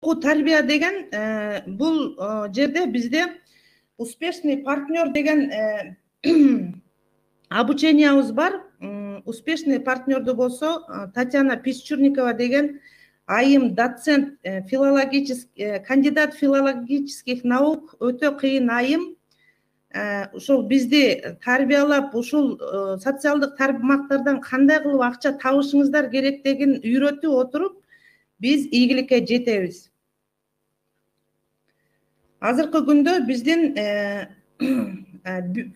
окуу тарбия деген бул жерде бизде успешный партнер деген обучениябыз бар. Успешный партнерду болсо Татьяна Песчурникова деген айым доцент, кандидат филологических наук, өтө кыйын айым. Ушул бизди тарбиялап, ушул социалдык тармактардан кандай кылып акча табышыңыздар керектигин үйрөтүп отуруп, биз ийгиликке жетебиз. Азыркы күндө биздин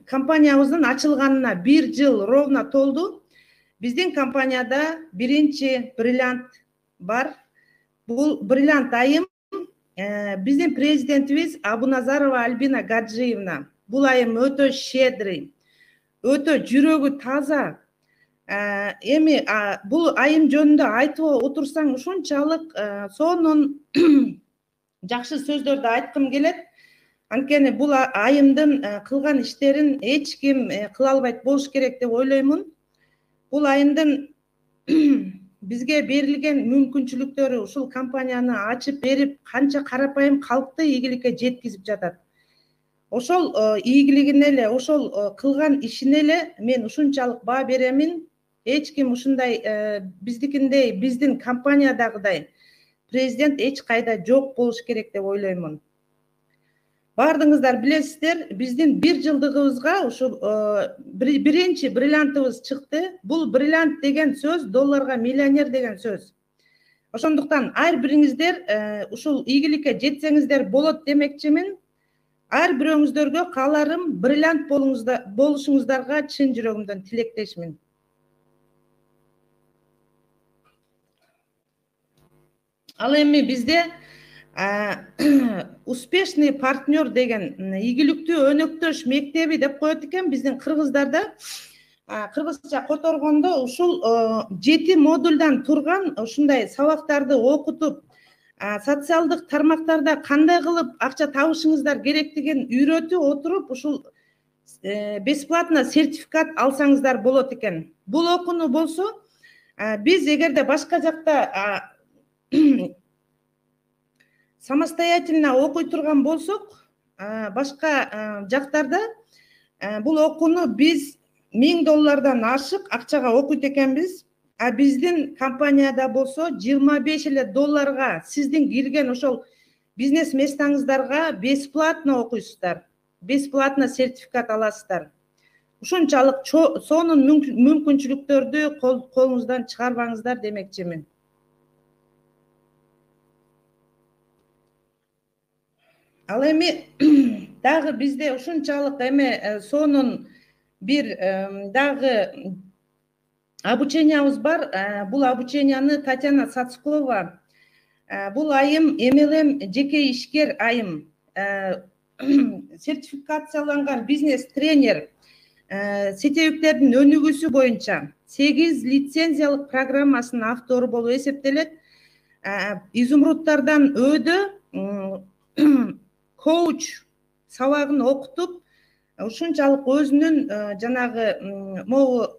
компаниябыздын ачылганына 1 жыл ровно толду. Биздин компанияда биринчи бриллиант бар. Бул бриллиант айым биздин президентибиз Абуназарова Альбина Гаджиевна. Бул айым өтө щедрый, өтө жүрөгү таза. Эми бул айым жөнүндө айтып отурсаң ушунчалык сонун жакшы сөздөрдү айткым келет. Анткени бул айымдын кылган иштерин эч ким кыла албайт болуш керек деп ойлоймун. Бул айымдын бизге берилген мүмкүнчүлүктөрү ушул компанияны ачып берип, канча карапайым калкты ийгиликке жеткизип жатат. Ошол ийгилигине эле, ошол кылган ишине эле мен ушунчалык баа беремин. Эч ким ушундай биздикиндей, биздин компаниядагыдай президент эч кайда жок болуш керек деп ойлоймун. Бардыңыздар билесиздер, биздин 1 жылдыгыбызга ушу биринчи бриллиантыбыз чыкты. Бул бриллиант деген сөз долларга миллионер деген сөз. Ошондуктан ар бириңиздер ушул ийгиликке жетсеңиздер болот демекчимин. Ар бирөөңүздөргө кааларым бриллиант болушуңуздарга чын жүрөгүмдөн тилектешмин. Ал эми бизде успешный партнер деген ийгиликтүү өнөктөш мектеби деп коет экен биздин кыргыздарда. Кыргызча которгондо ушул 7 модульдан турган ушундай сабактарды окутуп, социалдык тармактарда кандай кылып акча табышыңыздар керектигин үйрөтүп отуруп, ушул бесплатно сертификат алсаңыздар болот экен. Бул окууну болсо биз эгерде башка жакта самостоятельно окуй турган болсок, башка жактарда бул окууну биз $1000 ашык акчага окуйт экенбиз. А биздин компанияда болсо $25 сиздин кирген ошол бизнес местаңыздарга бесплатно окуйсуздар. Бесплатно сертификат аласыздар. Ушунчалык сонун мүмкүнчүлүктөрдү колуңуздан чыгарбаңыздар демекчимин. Ал эми дагы бизде ушунчалык сонун бир дагы обучениябыз бар. Бул обученияны Татьяна Сацкова, бул айым MLM жеке ишкер айым, сертификацияланган бизнес тренер, сетевиктердин өнүгүүсү боюнча 8 лицензиялык программасынын автору болуп эсептелет. Изумрудтардан өдө коуч сабагын окутуп, ушунчалык өзүнүн жанагы могу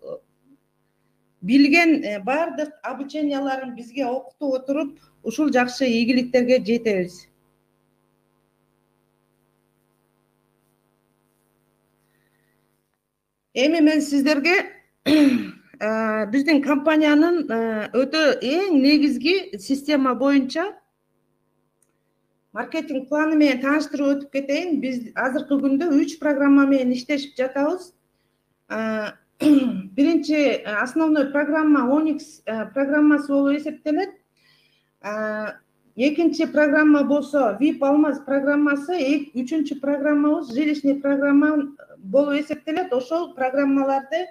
билген бардык обученияларын бизге окутуп отуруп, ушул жакшы ийгиликтерге жетебиз. Эми мен сиздерге биздин компаниянын өтө эң негизги система боюнча маркетинг планы менен тааныштырып өтүп кетейин. Биз азыркы күндө 3 программа менен иштешип жатабыз. Биринчи основной программа Onyx программасы болуп эсептелет. Экинчи программа болсо VIP Алмаз программасы, үчүнчү программабыз жилищный программа болуп эсептелет. Ошол программаларды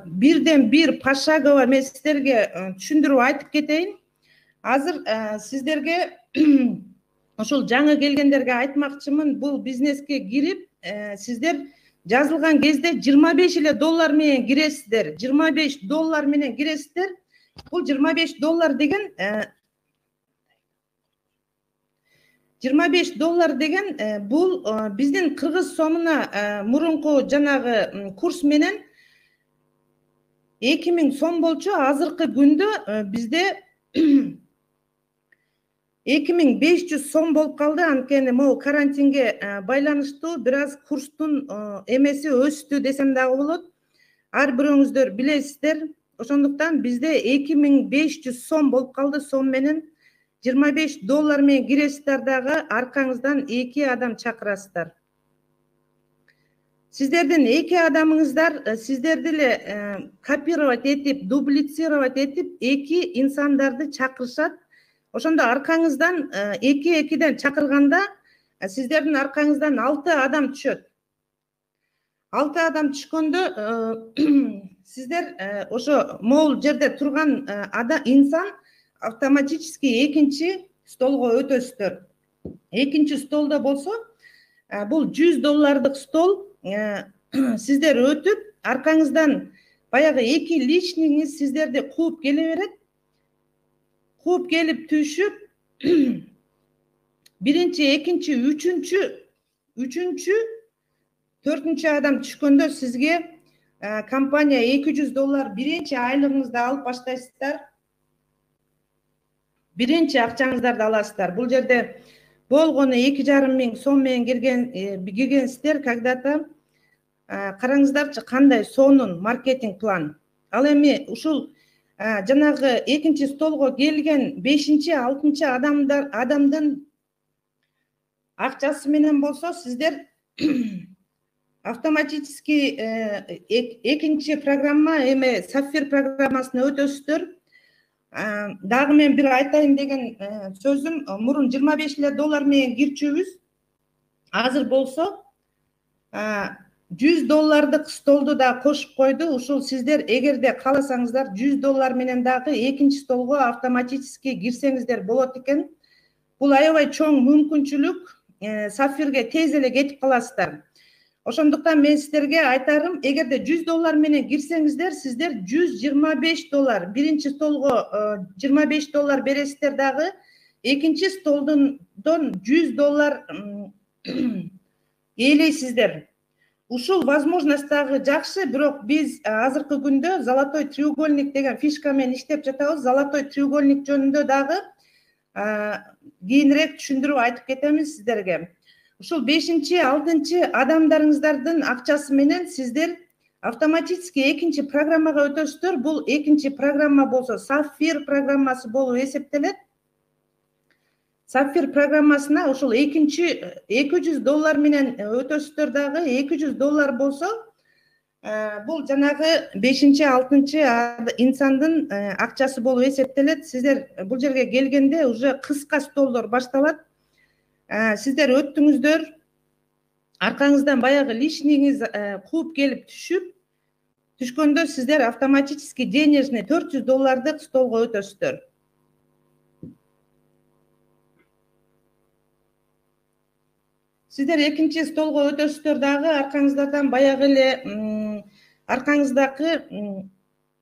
бирден бир пошагово мен сиздерге түшүндүрүп айтып кетейин. Азыр сиздерге ошол жаңы келгендерге айтмакчымын, бул бизнеске кирип, сиздер жазылган кезде $25 менен киресиздер. $25 менен киресиздер. Бул $25 деген $25 деген бул биздин кыргыз сомуна мурунку жанагы курс менен 2000 сом болчу. Азыркы күндө бизде 2500 сом болуп калды. Анткени могу карантинге байланыштуу бир аз курстун эмеси өстү десем дагы болот. Ар бирөөңүздөр билесиздер. Ошондуктан бизде 2500 сом болуп калды. Сом менен $25 менен киресиздер дагы аркаңыздан 2 адам чакырасыздар. Сиздердин 2 адамыңыздар сиздерди эле копировать этип, дублицировать этип 2 инсандарды чакырышат. Ошондо аркаңыздан 2-2ден чакырганда сиздердин аркаңыздан 6 адам түшөт. 6 адам түшкөндө сиздер ошо могул жерде турган инсан автоматически экинчи столго өтөсүздөр. Экинчи столдо болсо бул $100 стол. Сиздер өтүп, аркаңыздан баягы 2 лишниңиз сиздерди кууп келе берет. Кууп келип түшүп, биринчи, экинчи, үчүнчү, төртүнчү адам түшкөндө сизге компания $200 биринчи айлыгыңызды алып баштайсыздар. Биринчи акчаңыздарды аласыздар. Бул жерде болгону 2,5 миң сом менен киргенсиздер. Когда-то караңыздарчы кандай сонун маркетинг план. Ал эми ушул жанагы экинчи столго келген 5-6 адамдын акчасы менен болсо сиздер автоматически экинчи программа эме Сафир программасына өтөсүздөр. Дагы мен бир айтайын деген сөзүм, мурун $25 менен кирчүбүз. Азыр болсо $100 столду да кошуп койду. Ушул сиздер эгерде кааласаңыздар $100 менен дагы экинчи столго автоматически кирсеңиздер болот экен. Бул аябай чоң мүмкүнчүлүк. Сафирге тез эле кетип каласыздар. Ошондуктан мен сиздерге айтарым, эгерде $100 менен кирсеңиздер, сиздер $125, биринчи столго $25 бересиздер дагы, экинчи столдон $100 ээлейсиздер. Ушул возможность дагы жакшы, бирок биз азыркы күндө золотой треугольник деген фишка менен иштеп жатабыз. Золотой треугольник жөнүндө дагы кийинирээк түшүндүрүп айтып кетемиз сиздерге. Ушул 5-6 адамдарыңыздардын акчасы менен сиздер автоматически экинчи программага өтөсүздөр. Бул экинчи программа болсо Сафир программасы болуп эсептелет. Сафир программасына ушул экинчи $200 менен өтөсүздөр дагы. $200 болсо бул жанагы 5-6 инсандын акчасы болуп эсептелет. Сиздер бул жерге келгенде уже кыска столдор башталат. Сиздер өттүңүздөр, аркаңыздан баягы лишниңиз кууп келип түшкөндө сиздер автоматически денежный $400 столго өтөсүздөр. Сиздер экинчи столго өтөсүздөр дагы, аркаңыздардан баягы эле аркаңыздагы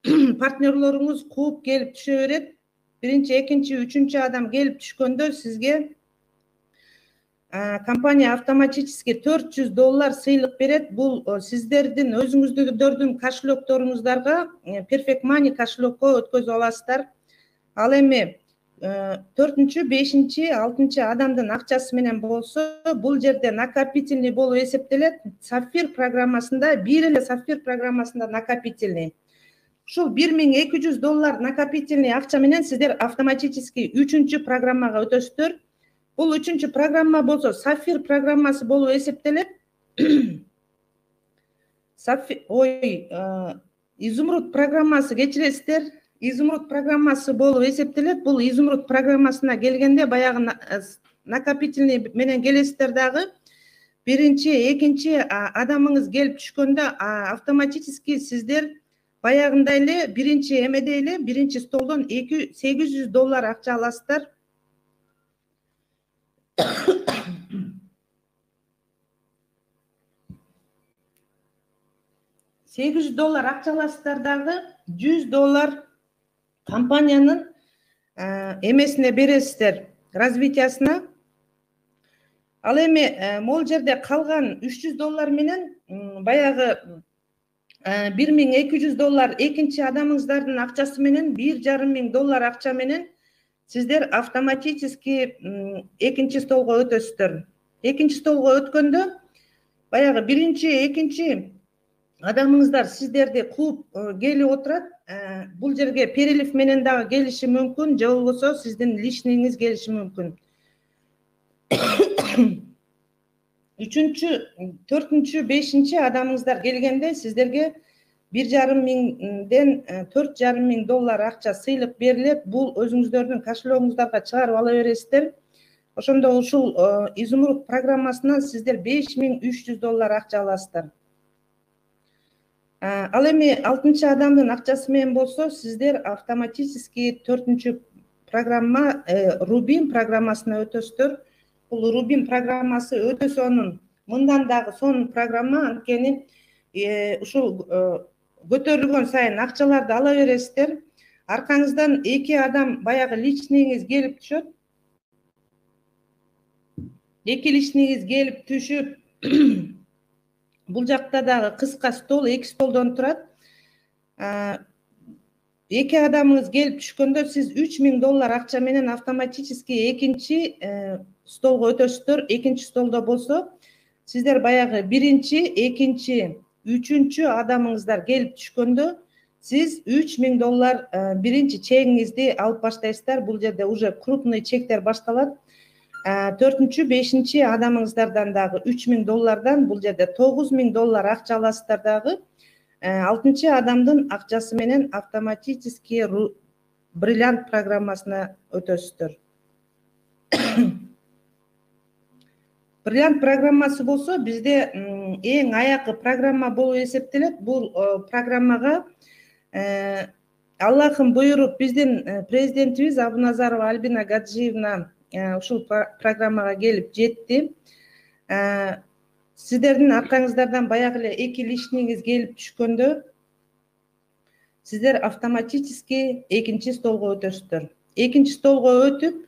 партнерлоруңуз кууп келип түшө берет. Биринчи, экинчи, үчүнчү адам келип түшкөндө сизге компания автоматически $400 сыйлык берет. Бул сиздердин өзүңүздөрдүн кошелокторуңуздарга Perfect Money кошелекко өткөзүп аласыздар. Ал эми 4-чү, 5-чи, 6-чы адамдын акчасы менен болсо, бул жерде накопительный болуп эсептелет. Сафир программасында, бир эле Сафир программасында накопительный. Ушул $1200 накопительный акча менен сиздер автоматически 3-чү программага өтөсүздөр. Бул 3-чү программа болсо Сафир программасы болуп эсептелет. Изумруд программасы, кечиресиздер. Изумруд программасы болуп эсептелет. Бул Изумруд программасына келгенде баягы накопительный менен келесиздер дагы. Биринчи, экинчи адамыңыз келип түшкөндө автоматически сиздер баягындай эле биринчи эмеде эле биринчи столдон $800 акча аласыздар. $800 акча аласыздар дагы, $100 компаниянын эмесине бересиздер, развитиясына. Ал эми могул жерде калган $300 менен баягы $1200 экинчи адамыңыздардын акчасы менен $1,5 миң акча менен сиздер автоматически экинчи столго өтөсүздөр. Экинчи столго өткөндө баягы биринчи, экинчи адамыңыздар сиздерди кууп келип отурат. Бул жерге перелив менен дагы келиши мүмкүн, же болбосо сиздин лишниңиз келиши мүмкүн. Үчүнчү, төртүнчү, бешинчи адамыңыздар келгенде сиздерге 1,5 миңден 4,5 миң доллар акча сыйлык берилет. Бул өзүңүздөрдүн кошелогуңуздарга чыгарып ала бересиздер. Ошондо ушул изумруд программасынан сиздер 5,300 доллар акча аласыздар. Ал эми 6-чы адамдын акчасы менен болсо сиздер автоматически 4-чү программа Rubin программасына өтөсүздөр. Бул Rubin программасы өтө сонун, мындан дагы сонун программа, анткени ушул көтөрүлгөн сайын акчаларды ала бересиздер. Аркаңыздан 2 адам баягы личныйыңыз келип түшөт. 2 личныйыңыз келип түшүп, бул жакта дагы кыска стол, 2 столдон турат. 2 адамыңыз келип түшкөндө сиз 3 миң доллар акча менен автоматически экинчи столго өтөсүздөр. Экинчи столдо болсо сиздер баягы биринчи, экинчи, үчүнчү адамыңыздар келип түшкөндө сиз 3 миң доллар биринчи чегиңизди алып баштайсыздар. Бул жерде уже крупный чектер башталат. 4-чү, 5-чи адамыңыздардан дагы 3 миң доллардан бул жерде 9 миң доллар акча аласыздар дагы. 6-чы адамдын акчасы менен автоматически бриллиант программасына өтөсүздөр. Бриллиант программасы болсо бизде эң аякы программа болуп эсептелет. Бул программага Аллахын буйруп биздин президентибиз Абуназарова Альбина Гаджиевна ушул программага келип жетти. Сиздердин аркаңыздардан баягы эле 2 лишниңиз келип түшкөндө сиздер автоматически экинчи столго өтөсүздөр. Экинчи столго өтүп,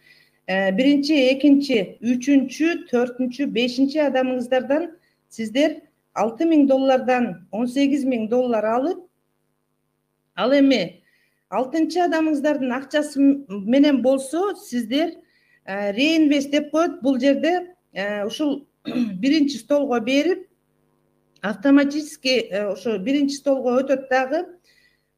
биринчи, экинчи, үчүнчү, төртүнчү, бешинчи адамыңыздардан сиздер 6 миң доллардан 18 миң доллар алып, ал эми 6-чы адамыңыздардын акчасы менен болсо сиздер реинвест деп коет. Бул жерде ушул биринчи столго берип, автоматически ошо биринчи столго өтөт дагы.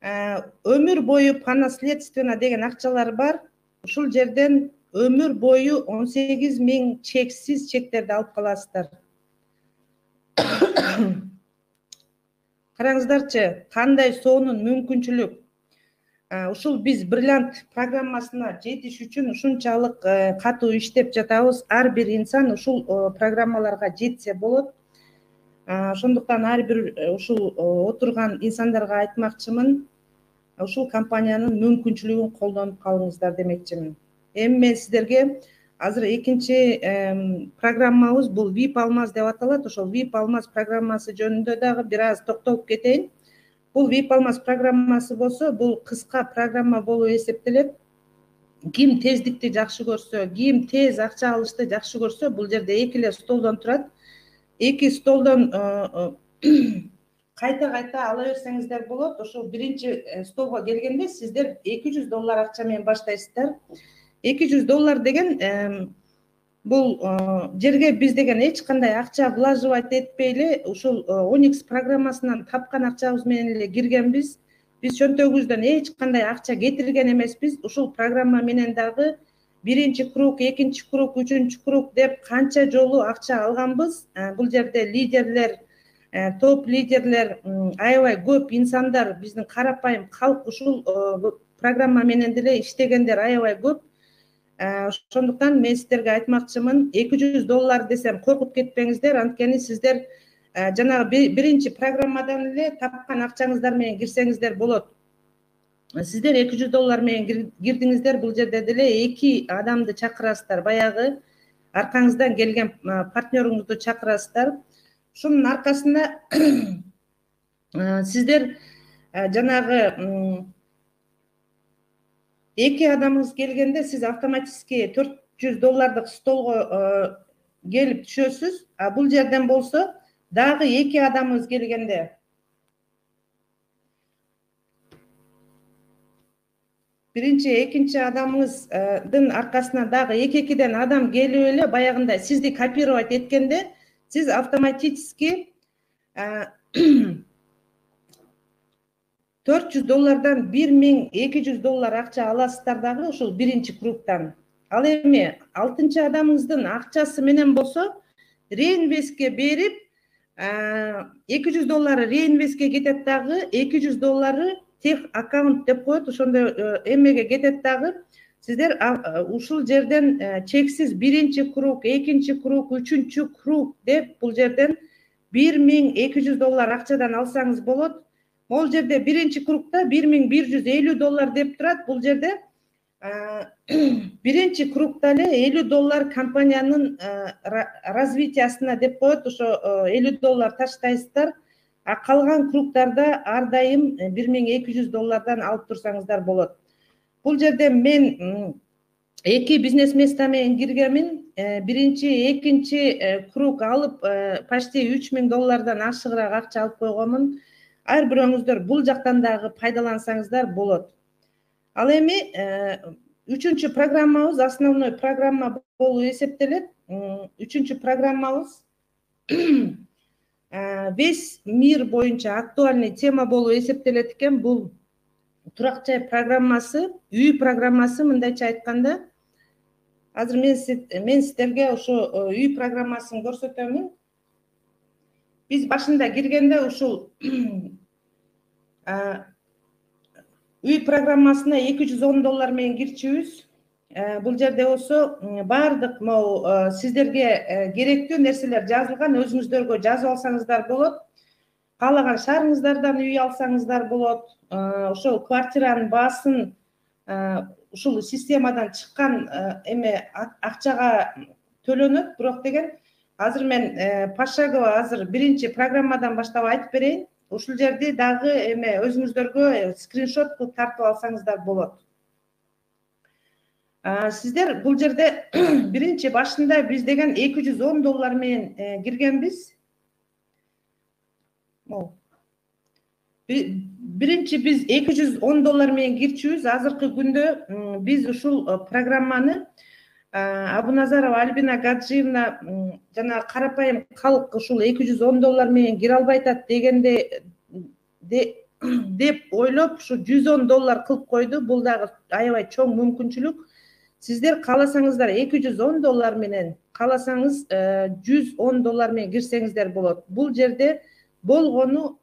Өмүр бою по наследственно деген акчалар бар. Ушул жерден өмүр бою 18 миң чексиз чектерди алып каласыздар. Караңыздарчы, кандай сонун мүмкүнчүлүк. Ушул биз бриллиант программасына жетиш үчүн ушунчалык катуу иштеп жатабыз. Ар бир инсан ушул программаларга жетсе болот. Ошондуктан ар бир ушул отурган инсандарга айтмакчымын, ушул компаниянын мүмкүнчүлүгүн колдонуп калыңыздар демекчимин. Эми мен сиздерге азыр экинчи программабыз бул VIP Алмаз деп аталат. Ошол VIP Алмаз программасы жөнүндө дагы бир аз токтолуп кетейин. Бул VIP Алмаз программасы болсо, бул кыска программа болуп эсептелет. Ким тездикти жакшы көрсө, ким тез акча алышты жакшы көрсө, бул жерде 2 эле столдон турат. 2 столдон кайта ала берсеңиздер болот. Ошол биринчи столго келгенде сиздер 200 доллар акча менен баштайсыздар. 200 доллар деген бул жерге биз деген эч кандай акча влаживать этпей эле ушул Onyx программасынан тапкан акчабыз менен эле киргенбиз. Биз чөнтөгүбүздөн эч кандай акча кетирген эмеспиз. Ушул программа менен дагы биринчи круг, экинчи круг, үчүнчү круг деп канча жолу акча алганбыз. Бул жерде лидерлер, топ лидерлер, аябай көп инсандар, биздин карапайым калк ушул программа менен деле иштегендер аябай көп. Ошондуктан мен сиздерге айтмакчымын, 200 доллар десем коркуп кетпеңиздер, анткени сиздер жанагы биринчи программадан эле тапкан акчаңыздар менен кирсеңиздер болот. Сиздер 200 доллар менен кирдиңиздер, бул жерде деле 2 адамды чакырасыздар, баягы аркаңыздан келген партнерыңызды чакырасыздар. Ушунун аркасында сиздер жанагы 2 адамыңыз келгенде сиз автоматически 400 доллардык столго келип түшөсүз. Бул жерден болсо дагы 2 адамыңыз келгенде биринчи экинчи адамыңыздын аркасынан дагы экиден адам келип эле баягындай сизди копировать эткенде сиз автоматически $400 $1200 акча аласыздар дагы ушул биринчи кругтан. Ал эми 6-чы адамыңыздын акчасы менен болсо реинвестке берип $200 реинвестке кетет дагы, $200 тех аккаунт деп коет, ошондой эмеге кетет дагы. Сиздер ушул жерден чексиз биринчи круг, экинчи круг, үчүнчү круг деп бул жерден $1200 акчадан алсаңыз болот. Бул жерде биринчи кругта $1150 деп турат. Бул жерде биринчи кругта эле $50 компаниянын развитиясына деп коет. Ошо $50 таштайсыздар. А калган кругтарда ар дайым $1200 алып турсаңыздар болот. Бул жерде мен эки бизнес места менен киргенмин. Биринчи, экинчи круг алып почти $3000 ашыгыраак акча алып койгонмун. Ар бирөөңүздөр бул жактан дагы пайдалансаңыздар болот. Ал эми үчүнчү программабыз основной программа болуп эсептелет. Үчүнчү программабыз весь мир боюнча актуальный тема болуп эсептелет экен. Бул турак жай программасы, үй программасы, мындайча айтканда. Азыр мен сиздерге ошо үй программасын көрсөтөмүн. Биз башында киргенде ушул үй программасына $210 менен кирчүбүз. Бул жерде болсо баардык сиздерге керектүү нерселер жазылган, өзүңүздөргө жазып алсаңыздар болот. Каалаган шаарыңыздардан үй алсаңыздар болот. Ошол квартиранын баасын ушул системадан чыккан эме акчага төлөнөт. Бирок деген азыр мен пошагово азыр биринчи программадан баштап айтып берейин. Ушул жерди дагы эме өзүңүздөргө скриншот кылып тартып алсаңыздар болот. Сиздер бул жерде биринчи башында биз деген $210 менен киргенбиз. Биринчи биз $210 менен кирчүбүз. Азыркы күндө биз ушул программаны Абуназарова Альбина Гаджиевна жана карапайым калк ушул $210 менен кире албай атат дегенде деп ойлоп ушу $110 кылып койду. Бул дагы аябай чоң мүмкүнчүлүк. Сиздер кааласаңыздар $210 менен, кааласаңыз $110 менен кирсеңиздер болот. Бул жерде болгону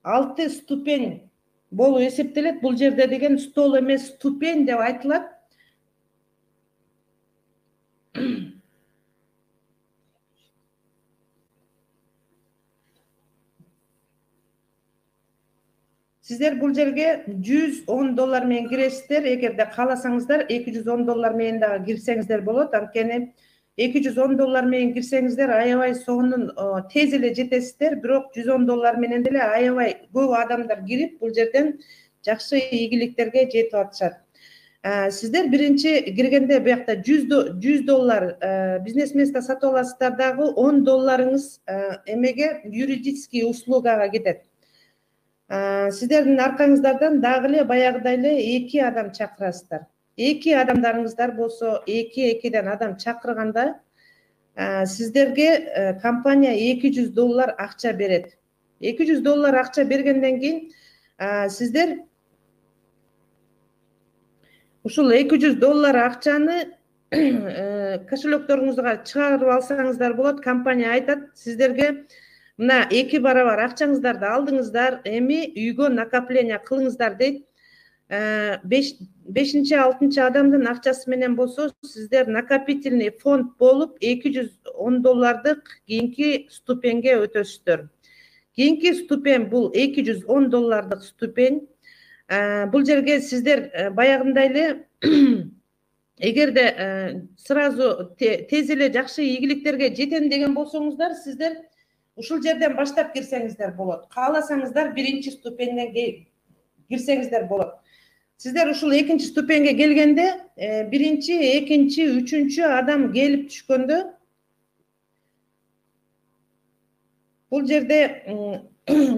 6 ступень болуп эсептелет. Бул жерде деген стол эмес, ступень деп айтылат. Сиздер бул жерге $110 менен киресиздер. Эгерде кааласаңыздар $210 менен дагы кирсеңиздер болот. Анткени $210 менен кирсеңиздер аябай сонун тез эле жетесиздер. Бирок $110 менен деле аябай көп адамдар кирип бул жерден жакшы ийгиликтерге жетип атышат. Сиздер биринчи киргенде буякта $100 бизнес место сатып аласыздар дагы $10 эмеге юридический услугага кетет. Сиздердин аркаңыздардан дагы эле баягыдай эле 2 адам чакырасыздар. 2 адамдарыңыздар болсо 2-2ден адам чакырганда сиздерге компания $200 акча берет. $200 акча бергенден кийин сиздер ушул $200 акчаны кошелекторуңузга чыгарып алсаңыздар болот. Компания айтат сиздерге мына 2 барабар акчаңыздарды алдыңыздар, эми үйгө накопление кылыңыздар дейт. 5-6 адамдын акчасы менен болсо сиздер накопительный фонд болуп $210 кийинки ступеньге өтөсүздөр. Кийинки ступень бул $210 ступень. Бул жерге сиздер баягындай эле эгерде сразу тез эле жакшы ийгиликтерге жетем деген болсоңуздар, сиздер ушул жерден баштап кирсеңиздер болот. Кааласаңыздар биринчи ступеньден кирсеңиздер болот. Сиздер ушул экинчи ступеньге келгенде биринчи, экинчи, үчүнчү адам келип түшкөндө бул жерде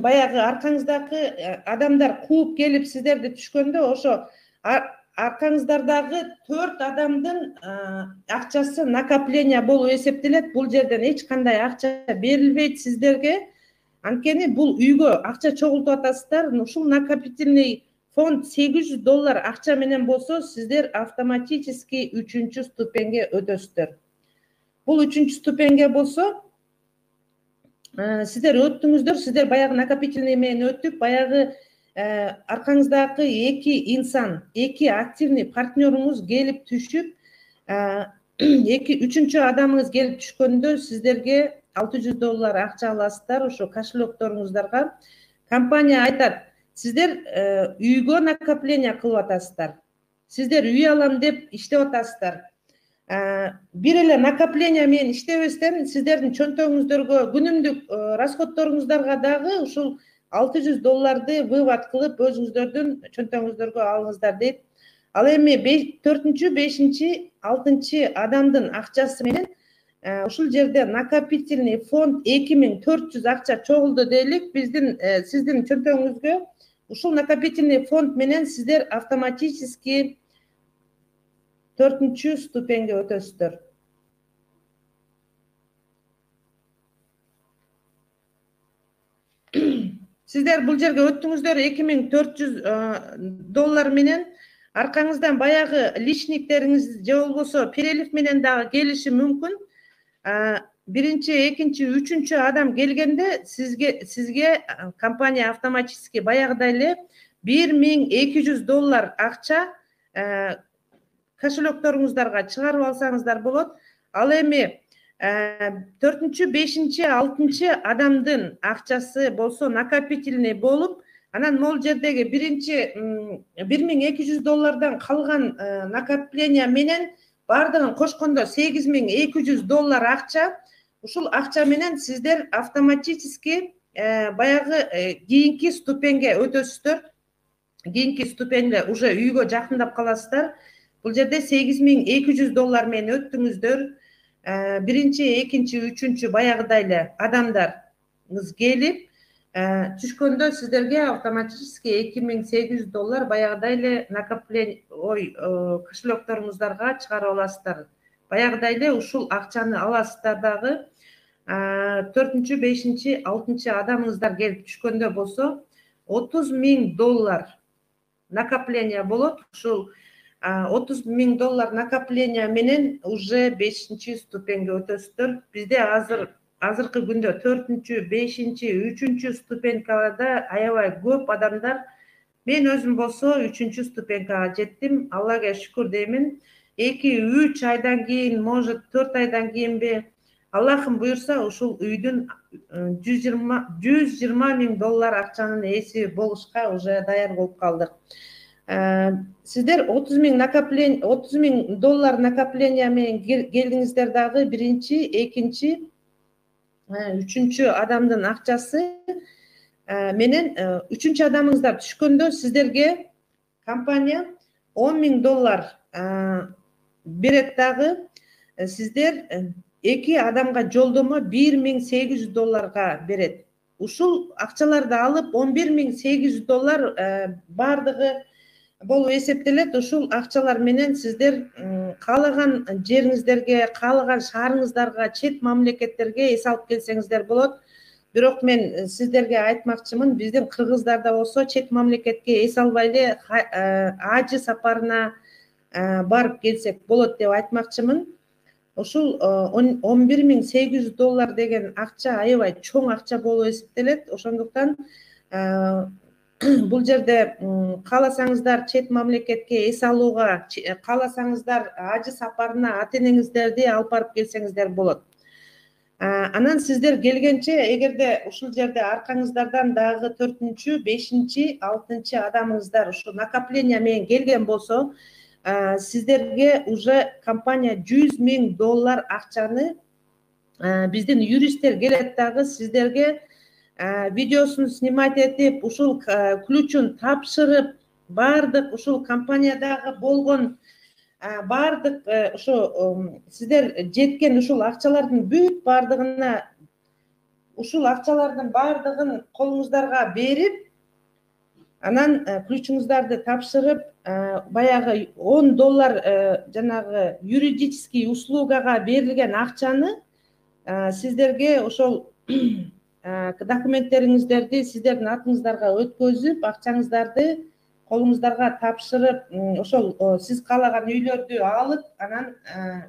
баягы аркаңыздагы адамдар кууп келип сиздерди түшкөндө ошо Аркаңыздардагы 4 адамдын акчасы накопление болуп эсептелет. Бул жерден эч кандай акча берилбейт сиздерге. Анткени бул үйгө акча чогултуп атасыздар. Ушул накопительный фонд $800 акча менен болсо, сиздер автоматически 3-чү ступеньге өтөсүздөр. Бул 3-чү ступеньге болсо, сиздер өттүңүздөр, сиздер баягы накопительный менен өттүк, баягы аркаңыздагы 2 инсан, 2 активный партнерыңыз келип түшүп, 3-чү адамыңыз келип түшкөндө сиздерге $600 акча аласыздар, ошо кошелекторуңуздарга. Компания айтат, сиздер үйгө накопление кылып атасыздар. Сиздер үй алам деп иштеп атасыздар. Бир эле накопление менен иштебестен сиздердин чөнтөгүңүздөргө, күнүмдүк расходторуңуздарга дагы ушул $600 вывод кылып өзүңүздөрдүн чөнтөгүңүздөргө алыңыздар дейт. Ал эми 4-чү, 5-чи, 6-чы адамдын акчасы менен ушул жерде накопительный фонд 2400 акча чогулду дейлик. Сиздин чөнтөгүңүзгө ушул накопительный фонд менен сиздер автоматически 4-чү ступеньге өтөсүздөр. Сиздер бул жерге өттүңүздөр $2400 менен. Аркаңыздан баягы личниктериңиз же болбосо перелив менен дагы келиши мүмкүн. Биринчи, экинчи, үчүнчү адам келгенде сизге компания автоматически баягыдай эле $1200 акча кошелекторуңуздарга чыгарып алсаңыздар болот. Ал эми 4-чү, 5-чи, 6-чы адамдын акчасы болсо накопительный болуп, анан могул жердеги биринчи $1200 калган накопление менен бардыгын кошкондо $8200 акча. Ушул акча менен сиздер автоматически баягы кийинки ступеньге өтөсүздөр. Кийинки ступеньде уже үйгө жакындап каласыздар. Бул жерде $8200 менен өттүңүздөр. Биринчи, экинчи, үчүнчү баягыдай эле адамдарыңыз келип түшкөндө сиздерге автоматически $2800 баягыдай эле накопление кошелекторуңуздарга чыгарып аласыздар. Баягыдай эле ушул акчаны аласыздар дагы. 4-чү, 5-чи, 6-чы адамыңыздар келип түшкөндө болсо $30,000 накопление болот. Ушул $30,000 накопление менен уже 5-чи ступеньге өтөсүздөр. Бизде азыркы күндө 4-чү, 5-чи, 3-чү ступенькаларда аябай көп адамдар. Мен өзүм болсо 3-чү ступенькага жеттим. Аллага шүкүр деймин. 2-3 айдан кийин, может 4 айдан кийинби, Аллахым буйрса, ушул үйдүн $120,000 акчанын ээси болушка уже даяр болуп калдык. Сиздер $30,000 накопление менен келдиңиздер дагы биринчи, экинчи, үчүнчү адамдын акчасы менен үчүнчү адамыңыздар түшкөндө сиздерге компания $10,000 берет дагы. Сиздер 2 адамга жолдомо $1,800 берет. Ушул акчаларды алып $11,800 бардыгы болуп эсептелет. Ушул акчалар менен сиздер каалаган жериңиздерге, каалаган шаарыңыздарга, чет мамлекеттерге эс алып келсеңиздер болот. Бирок мен сиздерге айтмакчымын, биздин кыргыздарда болсо чет мамлекетке эс албай эле ажы сапарына барып келсек болот деп айтмакчымын. Ушул $11,800 деген акча аябай чоң акча болуп эсептелет. Ошондуктан бул жерде кааласаңыздар чет мамлекетке эс алууга, кааласаңыздар ажы сапарына ата-энеңиздерди алып барып келсеңиздер болот. Анан сиздер келгенче, эгерде ушул жерде аркаңыздардан дагы 4-чү, 5-чи, 6-чы адамыңыздар ушу накопление менен келген болсо, сиздерге уже компания $100,000 акчаны биздин юристтер келет дагы сиздерге видеосун снимать этип, ушул ключун тапшырып, бардык ушул компаниядагы болгон бардык ошо сиздер жеткен ушул акчалардын бүт бардыгына, ушул акчалардын бардыгын колуңуздарга берип, анан ключуңуздарды тапшырып, баягы $10 жанагы юридический услугага берилген акчаны сиздерге ошол документтериңиздерди сиздердин атыңыздарга өткөзүп, акчаңыздарды колуңуздарга тапшырып, ошол сиз каалаган үйлөрдү алып, анан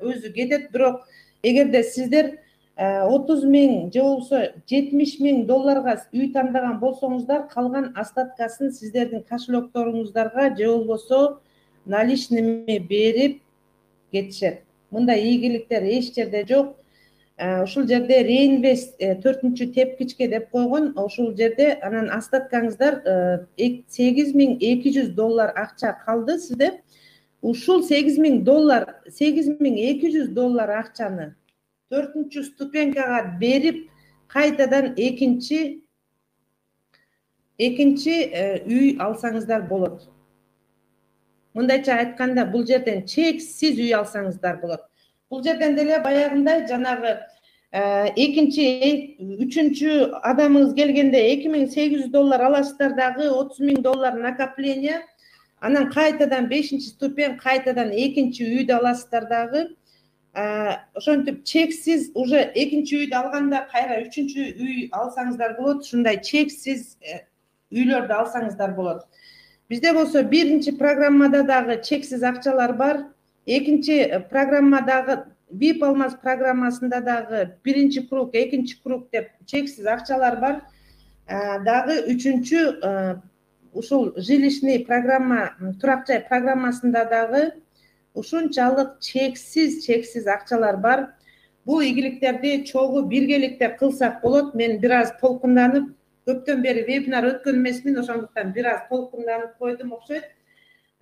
өзү кетет. Бирок эгерде сиздер 30 миң же болбосо $70,000 үй тандаган болсоңуздар, калган остаткасын сиздердин кошелекторуңуздарга же болбосо наличными берип кетишет. Мындай ийгиликтер эч жерде жок. Ушул жерде реинвест 4-чү тепкичке деп койгон. Ушул жерде анан остаткаңыздар $8,200 акча калды сизде. Ушул $8,200 акчаны 4-чү ступенькага берип, кайтадан экинчи үй алсаңыздар болот. Мындайча айтканда, бул жерден чексиз үй алсаңыздар болот. Бул жерден деле баягындай жанагы экинчи, үчүнчү адамыңыз келгенде $2,800 аласыздар дагы, $30,000 накопление, анан кайтадан 5-чи ступень, кайтадан экинчи үйдү аласыздар дагы. Ошентип чексиз уже экинчи үйдү алганда кайра үчүнчү үй алсаңыздар болот. Ушундай чексиз үйлөрдү алсаңыздар болот. Бизде болсо биринчи программада дагы чексиз акчалар бар. Экинчи программадагы VIP алмаз программасында дагы биринчи круг, экинчи круг деп чексиз акчалар бар. Дагы үчүнчү ушул жилищный программа, турак жай программасында дагы ушунчалык чексиз акчалар бар. Бул ийгиликтерди чогуу биргеликте кылсак болот. Мен бир аз толкунданып, көптөн бери вебинар өткөн эмесмин, ошондуктан бир аз толкунданып койдум окшойт.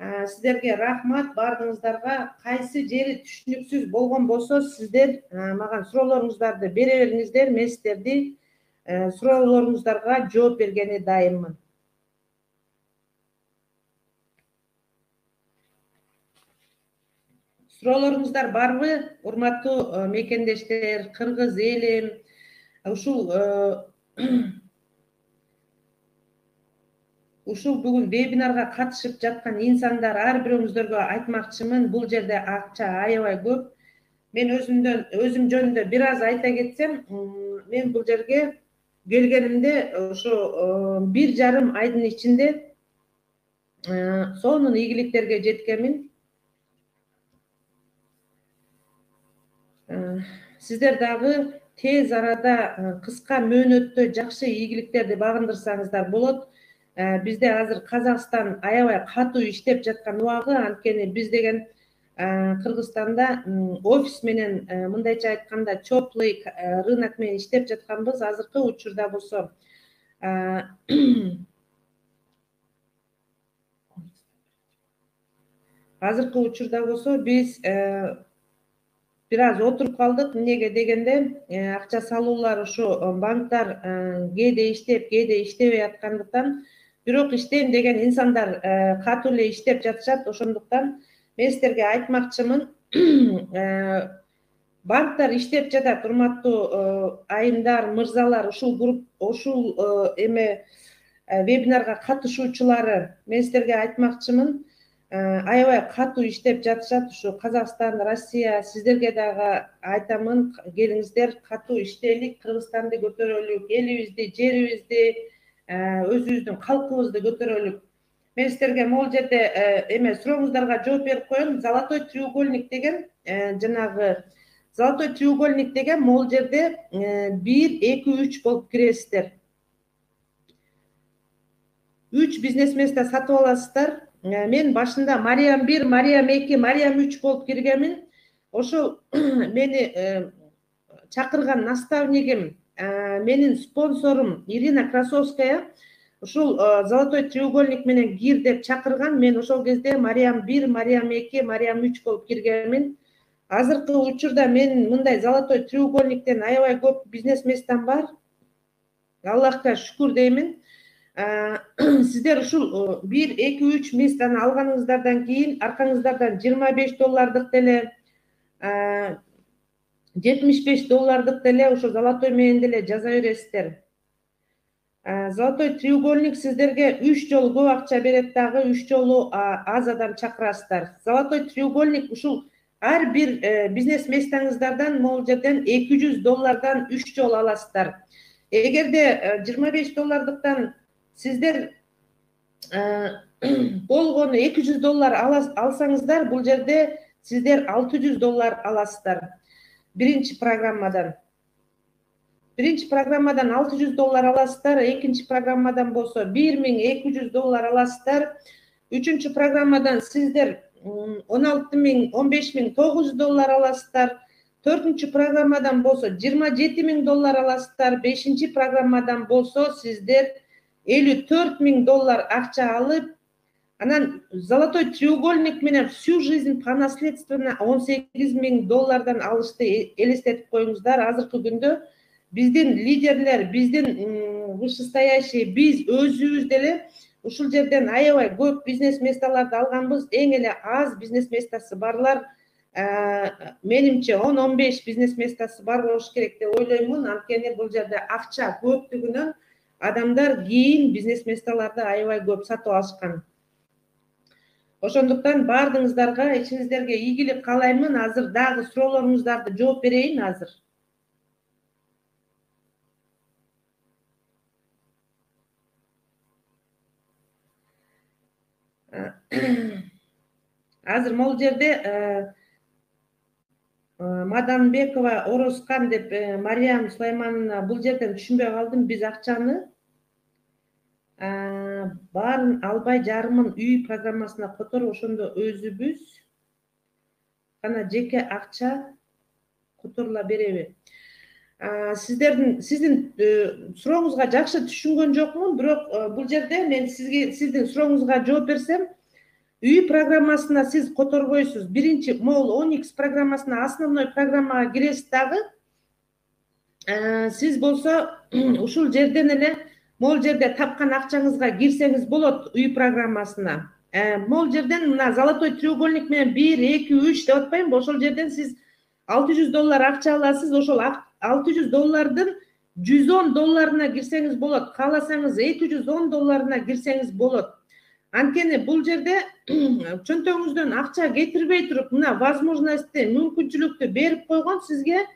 Сиздерге рахмат, бардыгыңыздарга. Кайсы жери түшүнүксүз болгон болсо, сиздер мага суроолоруңуздарды бере бериңиздер. Мен сиздерди суроолоруңуздарга жооп бергени дайыммын. Суроолоруңуздар барбы, урматтуу мекендештер, кыргыз элим? Ушул бүгүн вебинарга катышып жаткан инсандар, ар бирөөңүздөргө айтмакчымын, бул жерде акча аябай көп. Мен өзүм жөнүндө бир аз айта кетсем, мен бул жерге келгенимде ошо 1,5 айдын ичинде сонун ийгиликтерге жеткенмин. Сиздер дагы тез арада кыска мөөнөттө жакшы ийгиликтерди багындырсаңыздар болот. Бизде азыр Казакстан аябай катуу иштеп жаткан убагы, анткени биз деген Кыргызстанда офис менен, мындайча айтканда, теплый рынок менен иштеп жатканбыз. Азыркы учурда болсо биз бир аз отуруп калдык. Эмнеге дегенде, акча салуулар ушу банктар кээде иштеп, кээде иштебей аткандыктан, бирок иштейм деген инсандар катуу эле иштеп жатышат. Ошондуктан мен сиздерге айтмакчымын, банктар иштеп жатат, урматтуу айымдар, мырзалар, ушул вебинарга катышуучулары. Мен сиздерге айтмакчымын, аябай катуу иштеп жатышат. Ушу Казакстан, Россия, сиздерге дагы айтамын, келиңиздер, катуу иштелик, Кыргызстанды көтөрөлүк, элибизди, жерибизди, өзүбүздүн калкыбызды көтөрөлүк. Мен сиздерге могул жерде сурооңуздарга жооп берип коеюн. Золотой треугольник деген, жанагы Золотой треугольник деген могул жерде 1, 2, 3 болуп киресиздер. 3 бизнес место сатып аласыздар. Мен башында Мариям 1, Мариям 2, Мариям 3 болуп киргенмин. Ошол мени чакырган наставнигим, менин спонсорум Ирина Красовская ушул Золотой треугольник менен кир деп чакырган. Мен ошол кезде Мариям 1, Мариям 2, Мариям 3 болуп киргенмин. Азыркы учурда мен мындай Золотой треугольниктен аябай көп бизнес местам бар. Аллахка шүкүр деймин. Сиздер ушул 1, 2, 3 местаны алганыңыздардан кийин аркаңыздардан $25 деле, $75 деле ошо Золотой менен деле жаза бересиздер. Золотой треугольник сиздерге 3 жолу көп акча берет дагы, 3 жолу аз адам чакырасыздар. Золотой треугольник ушул ар бир бизнес местаңыздардан могул жерден $200 3 жолу аласыздар. Эгерде $25 сиздер болгону $200 алсаңыздар, бул жерде сиздер $600 аласыздар. Биринчи программадан $600 аласыздар, экинчи программадан болсо $1200 аласыздар, үчүнчү программадан сиздер $16,000-15,900 аласыздар, төртүнчү программадан болсо $27,000 аласыздар, бешинчи программадан болсо сиздер $54,000 акча алып, анан золотой треугольник менен всю жизнь по наследственно $18,000 алышты элестетип коюңуздар. Азыркы күндө биздин лидерлер, биздин вышестоящие, биз өзүбүз деле ушул жерден аябай көп бизнес месталарды алганбыз. Эң эле аз бизнес местасы барлар менимче 10-15 бизнес местасы бар болуш керек деп ойлоймун. Анткени бул жерде акча көптүгүнөн адамдар кийин бизнес месталарды аябай көп сатып алышкан. Ошондуктан баардыгыңыздарга, ичиңиздерге ийгилик каалаймын. Азыр дагы суроолоруңуздарды жооп берейин азыр. Азыр могул жерде Маданбекова Орозкан деп Мариям Сулаймановна бул жерден түшүнбөй калдым. Биз акчаны баарын албай жарымын үй программасына которуп, ошондо өзүбүз гана жеке акча которула береби? Сиздин сурооңузга жакшы түшүнгөн жокмун, бирок бул жерде мен сиздин сурооңузга жооп берсем, үй программасына сиз которбойсуз. Биринчи могул Onyx программасына, основной программага киресиз дагы. Сиз болсо ушул жерден эле могул жерде тапкан акчаңызга кирсеңиз болот үй программасына. Могул жерден мына золотой треугольник менен 1, 2, 3 деп атпаймынбы? Ошол жерден сиз $600 акча аласыз. Ошол $600'дын $110'на кирсеңиз болот. Кааласаңыз $210'на кирсеңиз болот. Анткени бул жерде чөнтөгүңүздөн акча кетирбей туруп, мына возможностьты, мүмкүнчүлүктү берип койгон сизге.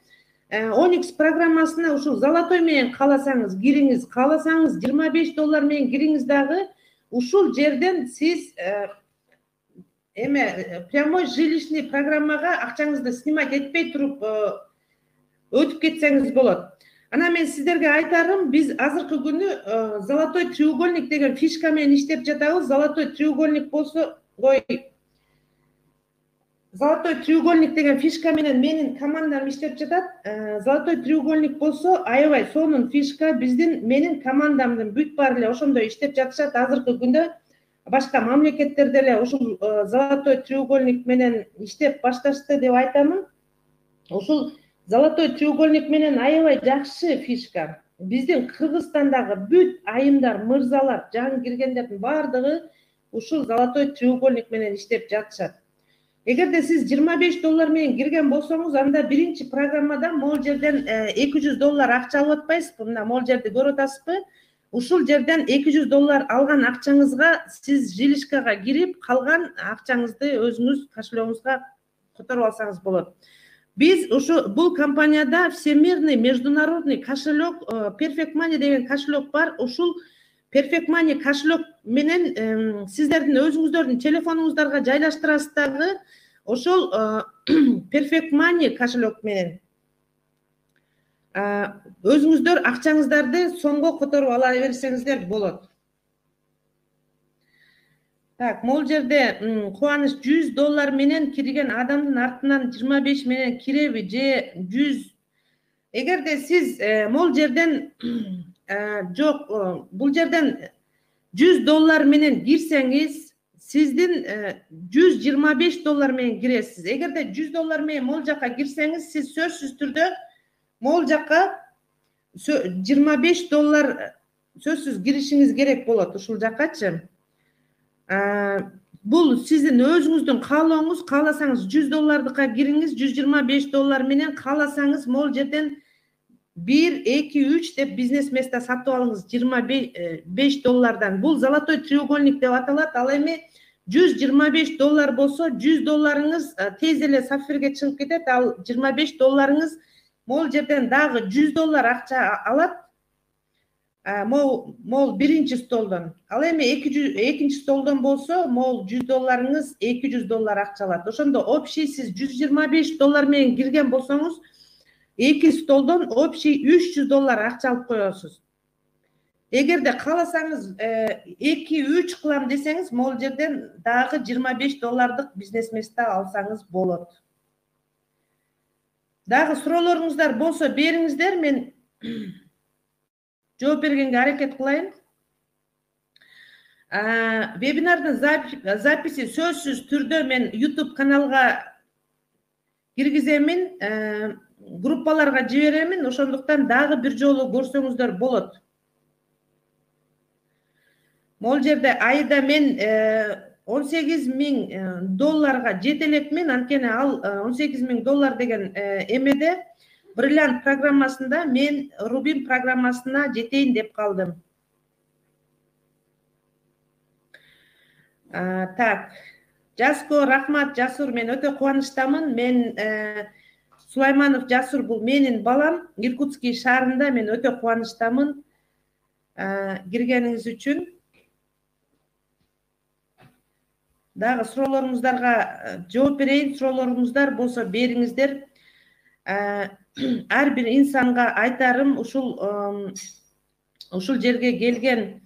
Onyx программасына ушул золотой менен кааласаңыз кириңиз, кааласаңыз $25 менен кириңиз дагы. Ушул жерден сиз прямой жилищный программага акчаңызды снимать этпей туруп өтүп кетсеңиз болот. Анан мен сиздерге айтарым, биз азыркы күнү золотой треугольник деген фишка менен иштеп жатабыз. Золотой треугольник болсо, золотой треугольник деген фишка менен менин командам иштеп жатат. Золотой треугольник болсо аябай сонун фишка, менин командамдын бүт баары эле ошондой иштеп жатышат. Азыркы күндө башка мамлекеттерде эле ушул золотой треугольник менен иштеп башташты деп айтамын. Ушул золотой треугольник менен аябай жакшы фишка. Биздин Кыргызстандагы бүт айымдар, мырзалар, жаңы киргендердин баардыгы ушул золотой треугольник менен иштеп жатышат. Эгерде сиз $25 менен кирген болсоңуз, анда биринчи программадан могул жерден $200 акча алып атпайсызбы? Мына могул жерди көрүп атасызбы? Ушул жерден $200 алган акчаңызга сиз жилишкага кирип, калган акчаңызды өзүңүз кошелегиңизга которуп алсаңыз болот. Биз бул компанияда всемирный международный кошелек, Perfect Money деген кошелек бар. Ушул Perfect Money кошелек менен сиздердин өзүңүздөрдүн телефонуңуздарга жайлаштырасыз дагы. Ошол Perfect Money кошелек менен өзүңүздөр акчаңыздарды сомго которуп ала берсеңиздер болот. Так, могул жерде Кубаныч $100 менен кирген адамдын артынан 25 менен киреби же 100? Эгерде сиз могул жерден жок, бул жерден $100 менен кирсеңиз, сиздин $125 менен киресиз. Эгерде $100 менен могул жакка кирсеңиз, сиз сөзсүз түрдө могул жакка $25 сөзсүз киришиңиз керек болот ушул жаккачы. Бул сиздин өзүңүздүн каалооңуз. Кааласаңыз $100'дыкка кириңиз, $125 менен, кааласаңыз могул жерден 1, 2, 3 деп бизнес место сатып алыңыз $25. Бул золотой треугольник деп аталат. Ал эми $125 болсо, $100 тез эле сапфирге чыгып кетет. Ал $25 могул жерден дагы $100 акча алат. Могул биринчи столдон. Ал эми экинчи столдон болсо, могул $100 $200 акча алат. Ошондо общий сиз $125 менен кирген болсоңуз, эки столдон общий $300 акча алып коесуз. Эгерде кааласаңыз 2-3 кылам десеңиз, могул жерден дагы $25 бизнес место алсаңыз болот. Дагы суроолоруңуздар болсо бериңиздер, мен жооп бергенге аракет кылайын. Вебинардын записи сөзсүз түрдө мен YouTube каналга киргиземин, группаларга жиберемин. Ошондуктан дагы бир жолу көрсөңүздөр болот. Могул жерде айда мен $18,000 жете элекмин. Анткени ал $18,000 деген эмеде Бриллиант программасында мен Рубин программасына жетейин деп калдым. Так, Жаско, рахмат Жасур, мен өтө кубанычтамын. Мен Сулайманов Жасур бул менин балам, Иркутский шаарында. Мен өтө кубанычтамын киргениңиз үчүн. Дагы суроолоруңуздарга жооп берейин. Суроолоруңуздар болсо бериңиздер. Ар бир инсанга айтарым, ушул жерге келген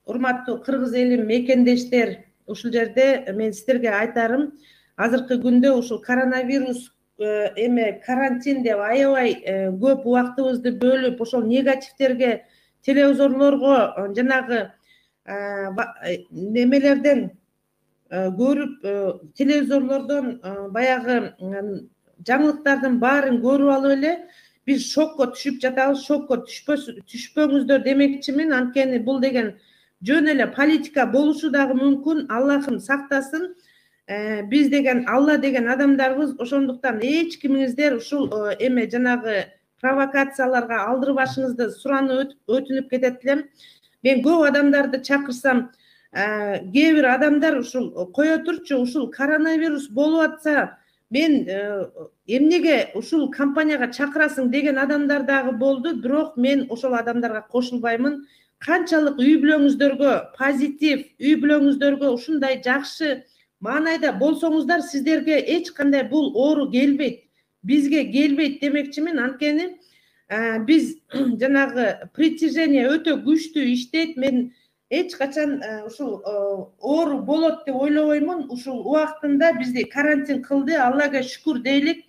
урматтуу кыргыз элим, мекендештер, ушул жерде мен сиздерге айтарым, азыркы күндө ушул коронавирус карантин деп аябай көп убактыбызды бөлүп, ошол негативтерге, телевизорлорго, жанагы немелерден көрүп, телевизорлордон баягы жаңылыктардын баарын көрүп алып эле биз шокко түшүп жатабыз. Шокко түшпөңүздөр демекчимин. Анткени бул деген жөн эле политика болушу дагы мүмкүн. Аллахым сактасын. Биз деген Алла деген адамдарбыз. Ошондуктан эч кимиңиздер ушул жанагы провокацияларга алдырбашыңызды суранып өтүнүп кетет элем. Мен көп адамдарды чакырсам, кээ бир адамдар ушул кое турчу, ушул коронавирус болуп атса, мен эмнеге ушул компанияга чакырасың деген адамдар дагы болду. Бирок мен ошол адамдарга кошулбаймын. Канчалык үй бүлөңүздөргө позитив, үй бүлөңүздөргө ушундай жакшы маанайда болсоңуздар, сиздерге эч кандай бул оору келбейт, бизге келбейт демекчимин. Анткени биз жанагы притяжение өтө күчтүү иштейт. Мен эч качан ушул оору болот деп ойлобоймун. Ушул убактында бизди карантин кылды, Аллага шүкүр дейлик.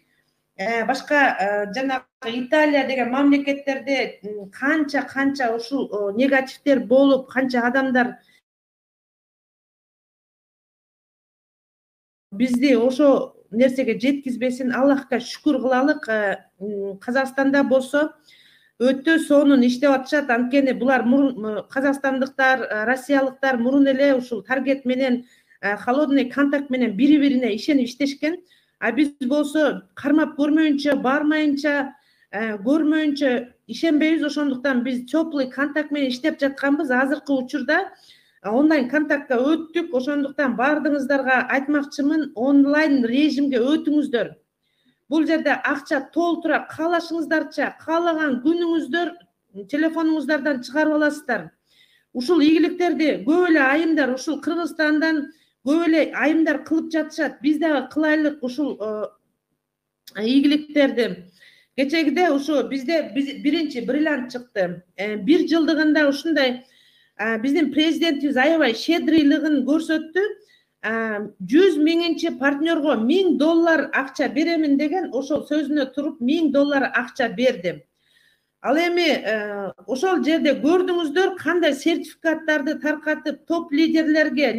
Башка жанагы Италия деген мамлекеттерде канча ушул негативдер болуп, канча адамдар бизди ошо нерсеге жеткизбесин, Аллахка шүкүр кылалык. Казакстанда болсо өтө сонун иштеп атышат. Анткени булар казакстандыктар, россиялыктар мурун эле ушул таргет менен, холодный контакт менен бири-бирине ишенип иштешкен. Биз болсо кармап көрмөйүнчө, бармайынча, көрмөйүнчө ишенбейбиз. Ошондуктан биз теплый контакт менен иштеп жатканбыз. Азыркы учурда онлайн контактка өттүк. Ошондуктан баардыгыңыздарга айтмакчымын, онлайн режимге өтүңүздөр. Бул жерде акча толтура каалашыңыздарча, каалаган күнүңүздөр телефонуңуздардан чыгарып аласыздар. Ушул ийгиликтерди көп эле айымдар ушул Кыргызстандан көп эле айымдар кылып жатышат. Биз дагы кылайлык ушул ийгиликтерди. Кечегиде ушу бизде биринчи бриллиант чыкты. Бир жылдыгында ушундай биздин президентибиз аябай щедрыйлыгын көрсөттү. 100 миңинчи партнерго $1000 акча беремин деген ошол сөзүнө туруп $1000 акча берди. Ал эми ошол жерде көрдүңүздөр кандай сертификаттарды таркатып, топ лидерлерге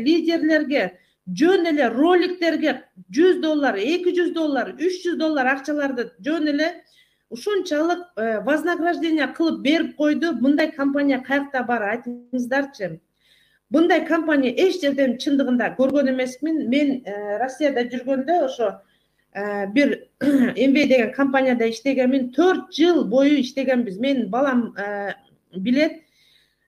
жөн эле роликтерге $100, $200, $300 акчаларды жөн эле ушунчалык вознаграждение кылып берип койду. Мындай компания каякта бар, айтыңыздарчы. Мындай компания эч жерден чындыгында көргөн эмесмин. Мен Россияда жүргөндө ошо bir MV деген компанияда иштеген, мен 4 жыл бою иштегенбиз. Менин балам билет.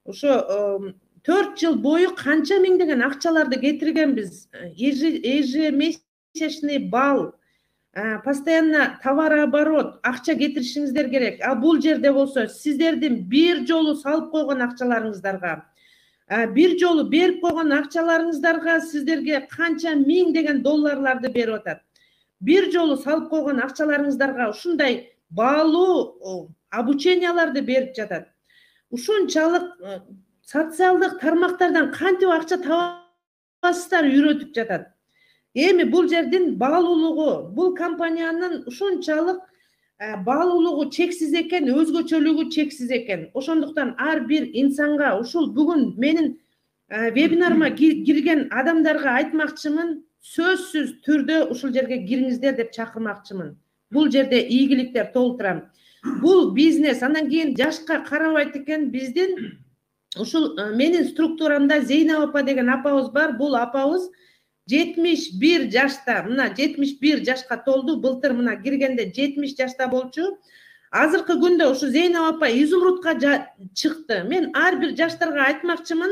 Ошо 4 жыл бою канча миңдеген акчаларды кетиргенбиз. Ежемесячный бал, постоянно товарооборот, акча кетиришиңиздер керек. А бул жерде болсо сиздердин бир жолу салып койгон акчаларыңыздарга, бир жолу берип койгон акчаларыңыздарга сиздерге канча миңдеген долларларды берип атат. Бир жолу салып койгон акчаларыңыздарга ушундай баалуу обученияларды берип жатат. Ушунчалык социалдык тармактардан кантип акча табасыздар үйрөтүп жатат. Эми бул жердин баалуулугу, бул компаниянын ушунчалык баалуулугу чексиз экен, өзгөчөлүгү чексиз экен. Ошондуктан ар бир инсанга, ушул бүгүн менин вебинарыма кирген адамдарга айтмакчымын, сөзсүз түрдө ушул жерге кириңиздер деп чакырмакчымын. Бул жерде ийгиликтер толтурам. Бул бизнес, андан кийин жашка карабайт экен. Биздин ушул менин структурамда Зейнеп апа деген апабыз бар. Бул апабыз 71 жашта, мына 71 жашка толду. Былтыр мына киргенде 70 жашта болчу. Азыркы күндө ушу Зейнеп апа изумрудка чыкты. Мен ар бир жаштарга айтмакчымын,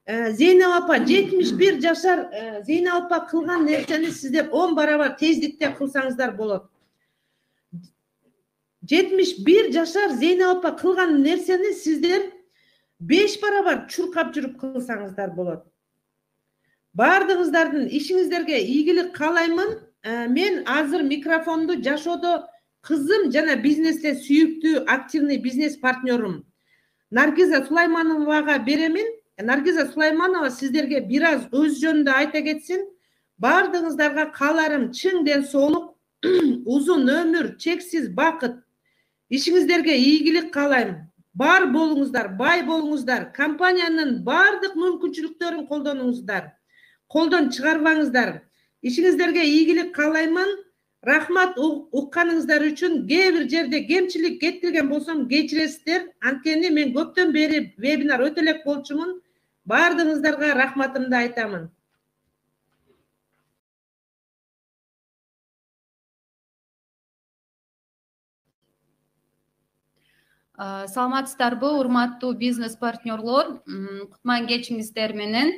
Зейнеп апа 71 жашар Зейнеп апа кылган нерсени сиздер 10 барабар тездикте кылсаңыздар болот. 71 жашар Зейнеп апа кылган нерсени сиздер 5 барабар чуркап жүрүп кылсаңыздар болот. Бардыгыңыздардын ишиңиздерге ийгилик каалаймын. Мен азыр микрофонду жашоодо кызым жана бизнесте сүйүктүү активный бизнес партнерум Наргиза Сулаймановага беремин. Наргиза Сулайманова сиздерге бир аз өз жөнүндө айта кетсин. Бардыгыңыздарга кааларым чың ден соолук, узун өмүр, чексиз бакыт. Ишиңиздерге ийгилик каалайм. Бар болуңуздар, бай болуңуздар. Компаниянын бардык мүмкүнчүлүктөрүн колдонуңуздар. Колдон чыгарбаңыздар. Ишиңиздерге ийгилик каалаймын. Рахмат укканыңыздар үчүн. Кээ бир жерде кемчилик кетирген болсом кечиресиздер. Анткени мен көптөн бери вебинар өтө элек болчумун. Бардыгыңыздарга рахматымды айтамын. Саламатсыздарбы, урматтуу бизнес партнерлор? Кутман кечиңиздер менен.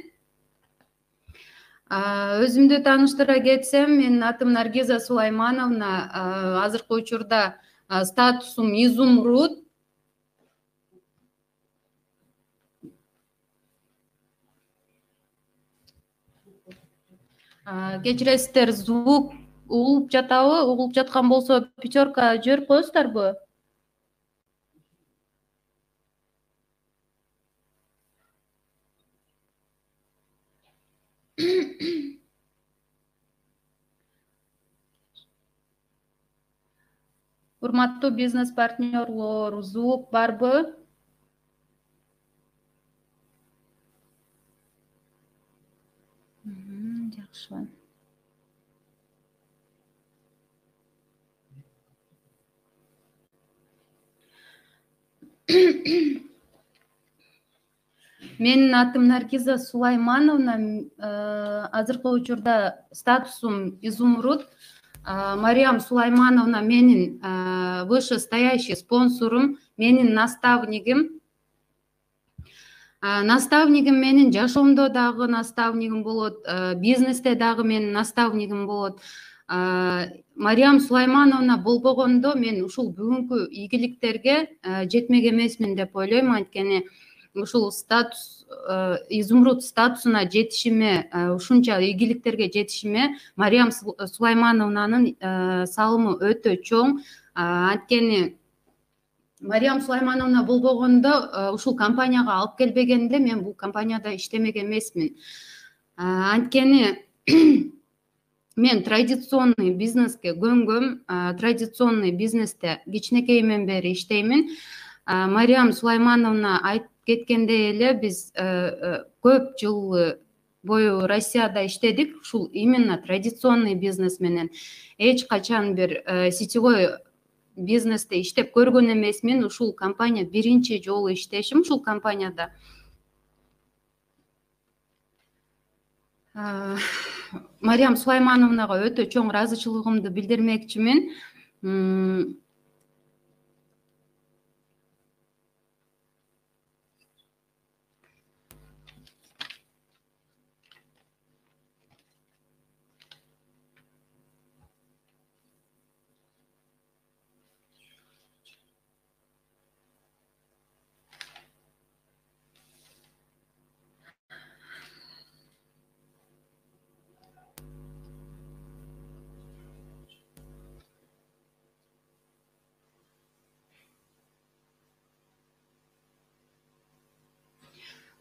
Өзүмдү тааныштыра кетсем, менин атым Наргиза Сулаймановна. Азыркы учурда статусум изумруд. Кечиресиздер, звук угулуп жатабы? Угулуп жаткан болсо пятерка жиберип коесуздарбы? Урматтуу бизнес партнерлор, звук барбы? Жакшы. Менин атым Наргиза Сулаймановна. Азыркы учурда статусум изумруд. Мариям Сулаймановна менин вышестоящий спонсорум, менин наставнигим. Наставнигим менин жашоомдо дагы наставнигим болот, бизнесте дагы менин наставнигим болот. Мариям Сулаймановна болбогондо мен ушул бүгүнкү ийгиликтерге жетмек эмесмин деп ойлойм. Анткени ушул статус, изумруд статусуна жетишиме, ушунча ийгиликтерге жетишиме Мариям Сулаймановнанын салымы өтө чоң. Анткени Мариям Сулаймановна болбогондо ушул компанияга алып келбегенде мен бул компанияда иштемек эмесмин. Анткени мен традиционный бизнеске көнгөм, традиционный бизнесте кичинекейимден бери иштеймин. Мариям Сулаймановна айтып кеткендей эле, биз көп жыл бою Россияда иштедик. Ушул именно традиционный бизнес менен эч качан бир сетевой бизнесте иштеп көргөн эмесмин. Ушул компания биринчи жолу иштешим ушул компанияда. Мариям Сулаймановнага өтө чоң ыраазычылыгымды билдирмекчимин.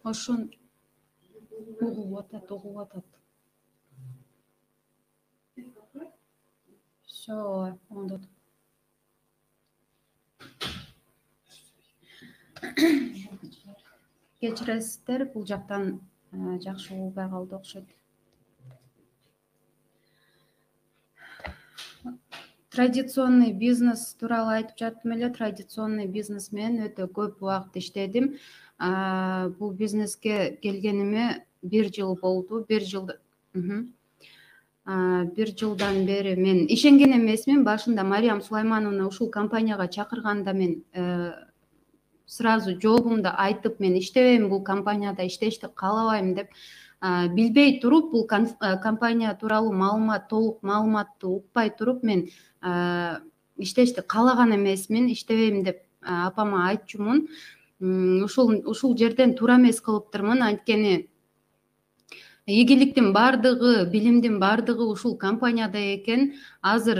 Ошон угуп атат. Все, оңдот. Кечиресиздер, бул жактан жакшы угубай калды окшойт. Традиционный бизнес тууралуу айтып жаттым эле. Традиционный бизнес менен өтө көп убакыт иштедим. Бул бизнеске келгениме 1 жыл болду. 1 жылдан бери мен ишенген эмесмин. Башында Мариям Сулаймановна ушул компанияга чакырганда мен сразу жообумду айтып, мен иштебейм бул компанияда, иштешти каалабайм деп билбей туруп, бул компания тууралуу толук маалыматты укпай туруп, мен иштешти каалаган эмесмин, иштебейм деп апама айтчумун. Ушул жерден туура эмес кылыптырмын. Анткени ийгиликтин баардыгы, билимдин баардыгы ушул компанияда экен. Азыр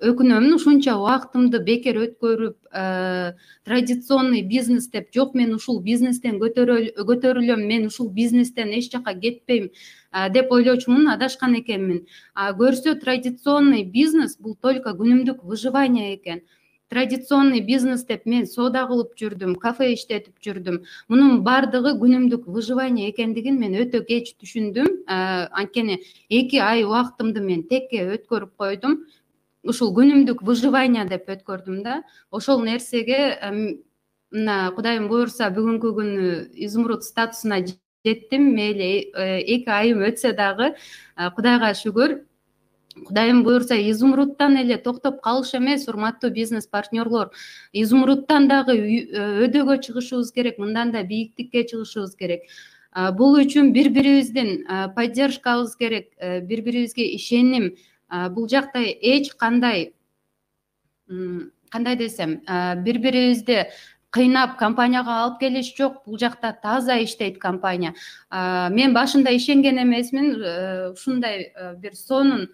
өкүнөмүн, ушунча убактымды бекер өткөрүп, традиционный бизнес деп, жок мен ушул бизнестен көтөрүлөм, мен ушул бизнестен эч жака кетпейм деп ойлочумун, адашкан экенмин. Көрсө, традиционный бизнес бул только күнүмдүк выживание экен. Традиционный бизнес деп мен соода кылып жүрдүм, кафе иштетип жүрдүм. Мунун баардыгы күнүмдүк выживание экендигин мен өтө кеч түшүндүм. Анткени 2 ай убактымды мен текке өткөрүп койдум. Ушул күнүмдүк выживание деп өткөрдүм да. Ошол нерсеге мына Кудайым буйрса бүгүнкү күнү изумруд статусуна жеттим. Мейли 2 айым өтсө дагы Кудайга шүгүр. Кудайым буйрса изумрудтан эле токтоп калыш эмес, урматтуу бизнес партнерлор. Изумрудтан дагы өдөгө чыгышыбыз керек, мындан да бийиктикке чыгышыбыз керек. Бул үчүн бири-бирибиздин поддержкабыз керек, бири-бирибизге ишеним. Бул жакта эч кандай десем, бири-бирибизди кыйнап компанияга алып келиш жок. Бул жакта таза иштейт компания. Мен башында ишенген эмесмин, ушундай бир сонун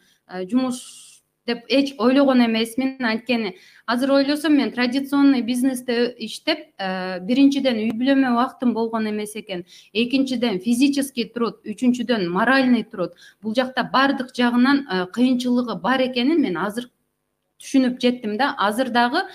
жумуш деп эч ойлогон эмесмин. Анткени азыр ойлосом, мен традиционный бизнесте иштеп, биринчиден үй бүлөмө убактым болгон эмес экен. Экинчиден физический труд, үчүнчүдөн моральный труд. Бул жакта баардык жагынан кыйынчылыгы бар экенин мен азыр түшүнүп жеттим да. Азыр дагы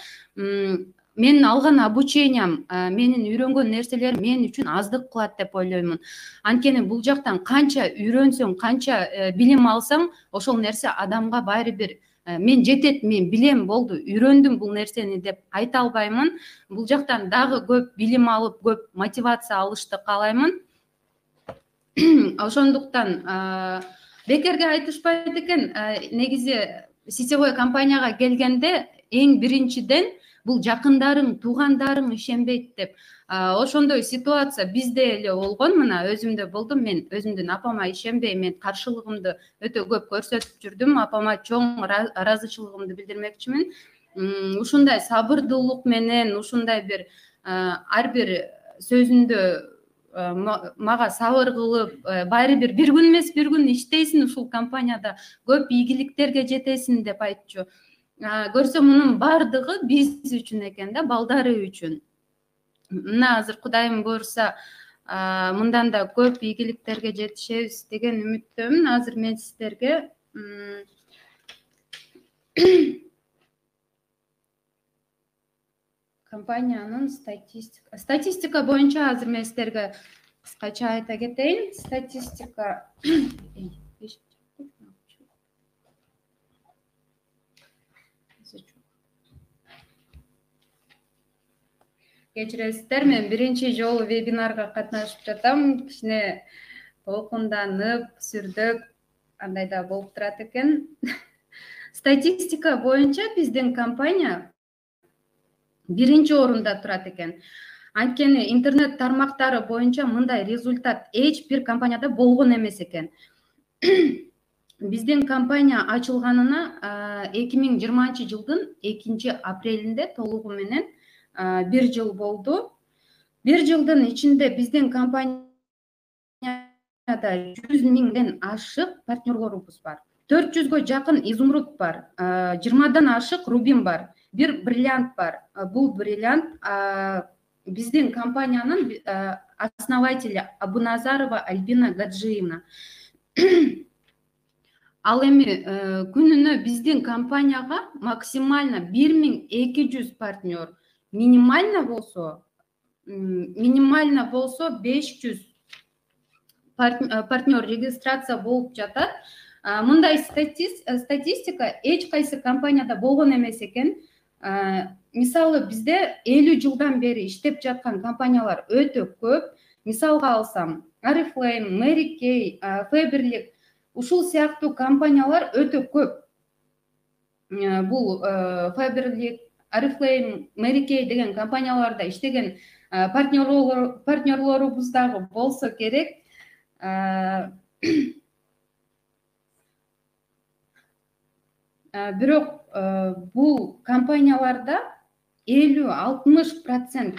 менин алган обучениям, менин үйрөнгөн нерселерим мен үчүн аздык кылат деп ойлоймун. Анткени бул жактан канча үйрөнсөң, канча билим алсаң, ошол нерсе адамга баары бир мен жетет, мен билем, болду, үйрөндүм бул нерсени деп айта албаймын. Бул жактан дагы көп билим алып, көп мотивация алышты каалаймын. Ошондуктан бекерге айтышпайт экен. Негизи сетевой компанияга келгенде эң биринчиден бул жакындарың, туугандарың ишенбейт деп. Ошондой ситуация бизде эле болгон. Мына өзүмдө болду. Мен өзүмдүн апама ишенбей, мен каршылыгымды өтө көп көрсөтүп жүрдүм. Апама чоң ыраазычылыгымды билдирмекчимин. Ушундай сабырдуулук менен, ушундай бир ар бир сөзүндө мага сабыр кылып, баары бир күн эмес, бир күн иштейсиң ушул компанияда, көп ийгиликтерге жетесиң деп айтчу. Көрсө, мунун баардыгы биз үчүн экен да, балдары үчүн. Мына азыр Кудайым буйрса, мындан да көп ийгиликтерге жетишебиз деген үмүттөмүн. Азыр мен сиздерге компаниянын статистика боюнча азыр мен сиздерге кыскача айта кетейин. Статистика кечиресиздер, мен биринчи жолу вебинарга катнашып жатам. Кичине толкунданып сүрдүк андай да болуп турат экен. Статистика боюнча биздин компания биринчи орунда турат экен. Анткени интернет тармактары боюнча мындай результат эч бир компанияда болгон эмес экен. Биздин компания ачылганына 2020-жылдын 2-апрелинде толугу менен 1 жыл болду. 1 жылдын ичинде биздин компанияда 100 миңден ашык партнерлорубуз бар. 400гө жакын изумруд бар, 20дан ашык рубин бар, бир бриллиант бар. Бул бриллиант биздин компаниянын основатели Абуназарова Альбина Гаджиевна. Ал эми күнүнө биздин компанияга максимально 1200 партнер, минимально болсо 500 партнер регистрация болуп жатат. Мындай статистика эч кайсы компанияда болгон эмес экен. Мисалы бизде 50 жылдан бери иштеп жаткан компаниялар өтө көп. Мисалга алсам, Oriflame, Mary Kay, Faberlic ушул сыяктуу компаниялар өтө көп. Бул Faberlic, Oriflame, Mary Kay деген компанияларда иштеген партнерлорубуз дагы болсо керек. Бирок бул компанияларда 50-60%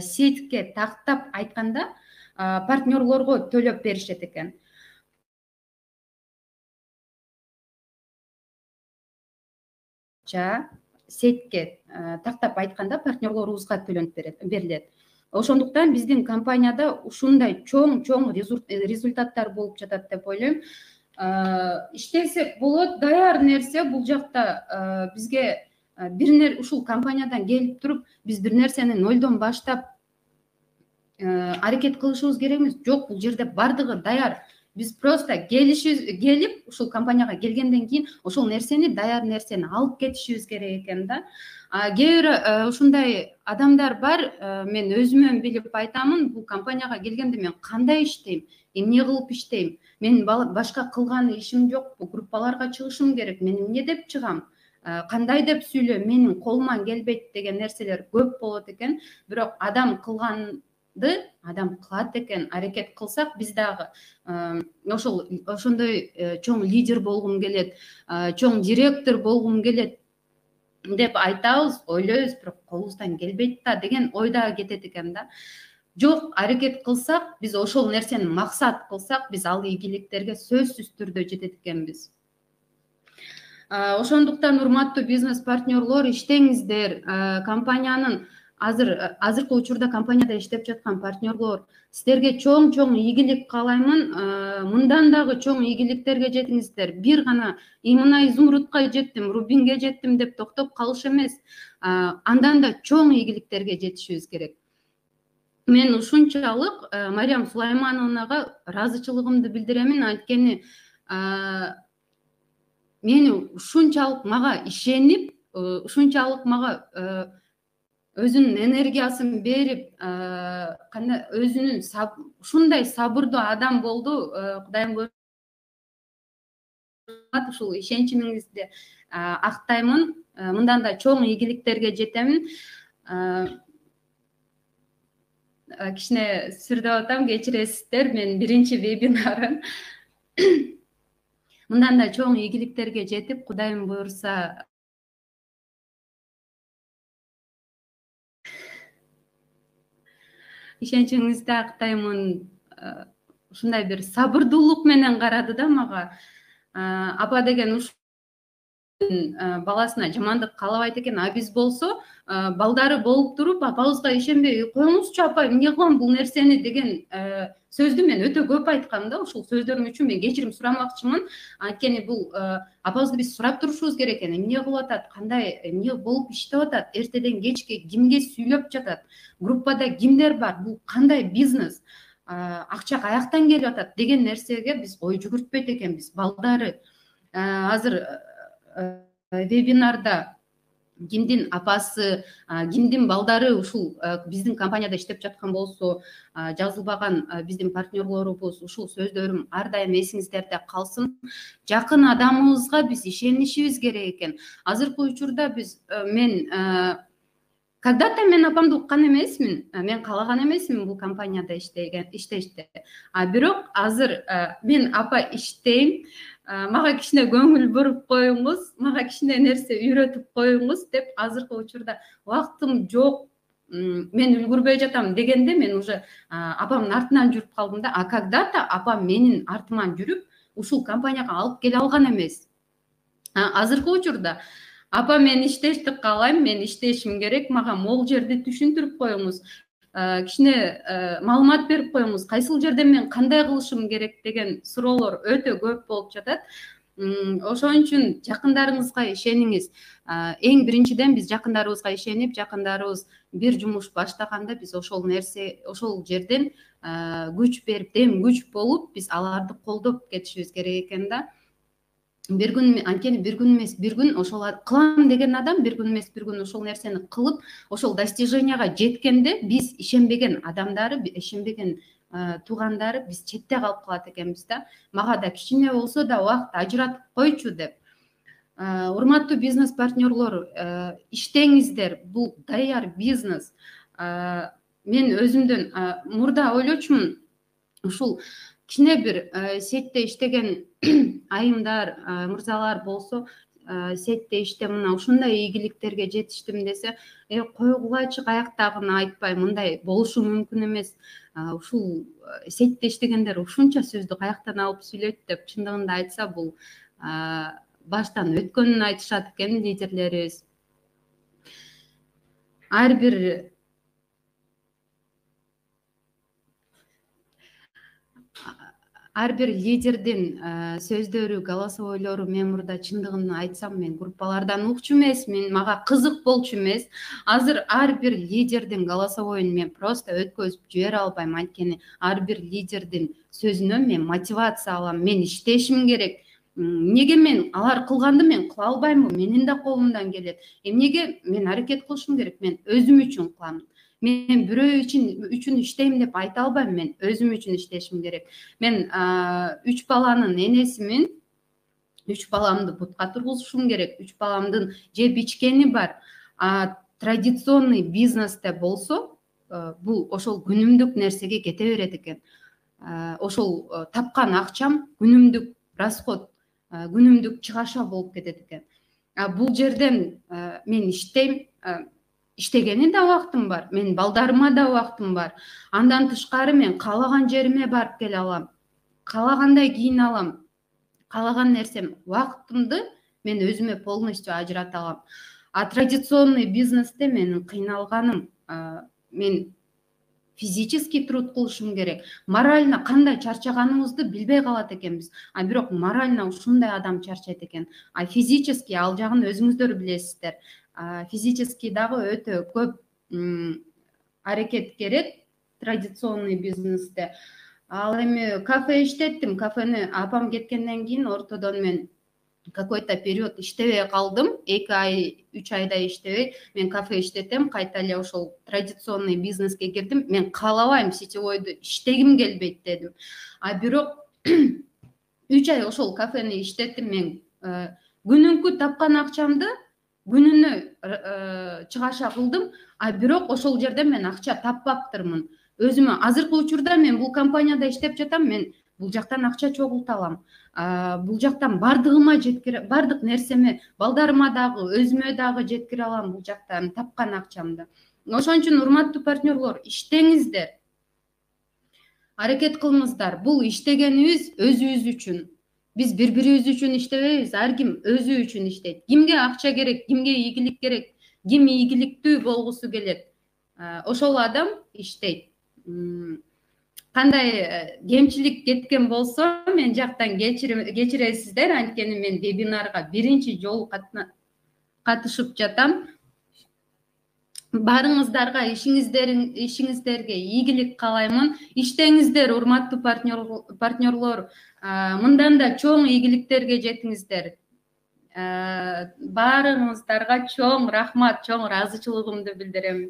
сетке тактап айтканда партнерлорго төлөп беришет экен. Сетке тактап айтканда партнерлорубузга төлөнүп берилет. Ошондуктан биздин компанияда ушундай чоң результаттар болуп жатат деп ойлойм. Иштесек болот, даяр нерсе бул жакта бизге ушул компаниядан келип туруп биз бир нерсени нолдон баштап аракет кылышыбыз керек эмес. Жок, бул жерде бардыгы даяр. Биз просто келип ушул компанияга келгенден кийин ошол нерсени, даяр нерсени алып кетишибиз керек экен да. Кээ бир ушундай адамдар бар, мен өзүмөн билип айтамын, бул компанияга келгенде мен кандай иштейм, эмне кылып иштейм, мен башка кылган ишим жок, бул группаларга чыгышым керек, мен эмне деп чыгам, кандай деп сүйлөйм, менин колуман келбейт деген нерселер көп болот экен. Бирок адам кылганды адам кылат экен. Аракет кылсак биз дагы ошондой чоң лидер болгум келет, чоң директор болгум келет деп айтабыз, ойлойбуз, бирок колубуздан келбейт да деген ойда кетет экен да. Жок, аракет кылсак, биз ошол нерсени максат кылсак, биз ал ийгиликтерге сөзсүз түрдө жетет экенбиз. Ошондуктан урматтуу бизнес партнерлор, иштеңиздер. Компаниянын азыркы учурда компанияда иштеп жаткан партнерлор, силерге чоң ийгилик каалаймын. Мындан дагы чоң ийгиликтерге жетиңиздер. Бир гана мына изумрудка жеттим, рубинге жеттим деп токтоп калыш эмес. Андан да чоң ийгиликтерге жетишибиз керек. Мен ушунчалык Мариям Сулаймановнага ыраазычылыгымды билдиремин. Анткени мени ушунчалык мага ишенип, ушунчалык мага өзүнүн энергиясын берип, өзүнүн ушундай сабырдуу адам болду. Кудайым ушул ишеничиңизди актаймын. Мындан да чоң ийгиликтерге жетемин. Кичине сүрдөп атам, кечиресиздер, мен биринчи вебинарым. Мындан да чоң ийгиликтерге жетип, Кудайым буйрса, ишеничиңизди актаймын. Ушундай бир сабырдуулук менен карады да мага. Апа деген ушул баласына жамандык каалабайт экен. А биз болсо балдары болуп туруп, апабызга ишенбей, коюңузчу апа, эмне кылам бул нерсени деген сөздү мен өтө көп айткам да. Ушул сөздөрүм үчүн мен кечирим сурамакчымын. Анткени бул апабызды биз сурап турушубуз керек экен. Эмне кылып атат, кандай, эмне болуп иштеп атат, эртеден кечке кимге сүйлөп жатат, группада кимдер бар, бул кандай бизнес, акча каяктан келип атат деген нерсеге биз ой жүгүртпөйт экенбиз. Балдары азыр вебинарда кимдин апасы, кимдин балдары ушул биздин компанияда иштеп жаткан болсо, жазылбаган биздин партнерлорубуз, ушул сөздөрүм ар дайым эсиңиздерде калсын. Жакын адамыбызга биз ишенишибиз керек экен. Азыркы учурда когда-то мен апамды уккан эмесмин, мен каалаган эмесмин бул компанияда иштешти. Бирок азыр мен апа иштейм, мага кичине көңүл буруп коюңуз, мага кичине нерсе үйрөтүп коюңуз деп азыркы учурда убактым жок, мен үлгүрбөй жатам дегенде мен уже апамдын артынан жүрүп калдым да. Когда-то апам менин артыман жүрүп ушул компанияга алып келе алган эмес. Азыркы учурда апа мен иштешти каалайм, мен иштешим керек, мага могул жерди түшүндүрүп коюңуз, кичине маалымат берип коюңуз, кайсыл жерде мен кандай кылышым керек деген суроолор өтө көп болуп жатат. Ошон үчүн жакындарыңызга ишениңиз. Эң биринчиден биз жакындарыбызга ишенип, жакындарыбыз бир жумуш баштаганда биз ошол жерден күч берип, дем күч болуп, биз аларды колдоп кетишибиз керек экен да. Бир күн, анткени бир күн эмес, бир күн ошол кылам деген адам бир күн эмес, бир күн ошол нерсени кылып, ошол достиженияга жеткенде биз ишенбеген адамдары, ишенбеген туугандары биз четте калып калат экенбиз да. Мага да кичине болсо да убакыт ажыратып койчу деп. Урматтуу бизнес партнерлор, иштеңиздер, бул даяр бизнес. Мен өзүмдөн мурда ойлочумун, ушул кичине бир сетте иштеген айымдар, мырзалар болсо, сетте иштеп мына ушундай ийгиликтерге жетиштим десе, койгулачы каяктагыны айтпай, мындай болушу мүмкүн эмес. Ушул сетте иштегендер ушунча сөздү каяктан алып сүйлөйт деп, чындыгында айтса, бул баштан өткөнүн айтышат экен лидерлерибиз. Ар бир лидердин сөздөрү, голосовойлору мен мурда чындыгын айтсам, мен группалардан укчу эмесмин, мага кызык болчу эмес. Азыр ар бир лидердин голосовойун мен просто өткөзүп жибере албайм, анткени ар бир лидердин сөзүнөн мен мотивация алам, мен иштешим керек. Эмнеге мен алар кылганды мен кыла албаймбы? Менин да колумдан келет. Эмнеге мен аракет кылышым керек? Мен өзүм үчүн кылам. Мен бирөө үчүн иштейм деп айта албайм, мен өзүм үчүн иштешим керек. Мен 3 баланын энесимин, 3 баламды бутка тургузушум керек, 3 баламдын жеп ичкени бар. Традиционный бизнесте болсо, бул ошол күнүмдүк нерсеге кете берет экен. Ошол тапкан акчам күнүмдүк расход, күнүмдүк чыгаша болуп кетет экен. Бул жерден мен иштейм, иштегени да убактым бар, мен балдарыма да убактым бар. Андан тышкары мен каалаган жериме барып келе алам, каалагандай кийине алам, каалаган нерсем, убактымды мен өзүмө полностью ажырата алам. Традиционный бизнесте менин кыйналганым, мен физический труд кылышым керек. Морально кандай чарчаганыбызды билбей калат экенбиз. Бирок морально ушундай адам чарчайт экен. Физически ал жагын өзүңүздөр билесиздер. Физически дагы өтө көп аракет керек традиционный бизнесте. Ал эми кафе иштеттим. Кафени апам кеткенден кийин ортодон мен какой-то период иштебей калдым. 2 ай, 3 айдай иштебей мен кафе иштетем, кайта эле ошол традиционный бизнеске кирдим. Мен каалабайм, сетевойду иштегим келбейт дедим. Бирок 3 ай ошол кафени иштеттим. Мен күнүнкү тапкан акчамды күнүнө чыгаша кылдым. Бирок ошол жерден мен акча таппаптырмын. Өзүмө азыркы учурда мен бул компанияда иштеп жатам, мен бул жактан акча чогулта алам. Бул жактан бардык нерсеме, балдарыма дагы, өзүмө дагы жеткире алам бул жактан тапкан акчамды. Ошон үчүн урматтуу партнерлор, иштеңиздер. Аракет кылыңыздар. Бул иштегенибиз өзүбүз үчүн. Биз бири-бирибиз үчүн иштебейбиз, ар ким өзү үчүн иштейт. Кимге акча керек, кимге ийгилик керек, ким ийгиликтүү болгусу келет, ошол адам иштейт. Кандай кемчилик кеткен болсо, мен жактан кечиресиздер, анткени мен вебинарга биринчи жолу катышып жатам. Барыңыздарга, ишиңиздерге ийгилик каалаймын. Иштеңиздер, урматтуу партнерлор. Мындан да чоң ийгиликтерге жетиңиздер. Баарыңыздарга чоң рахмат, чоң ыраазычылыгымды билдирем.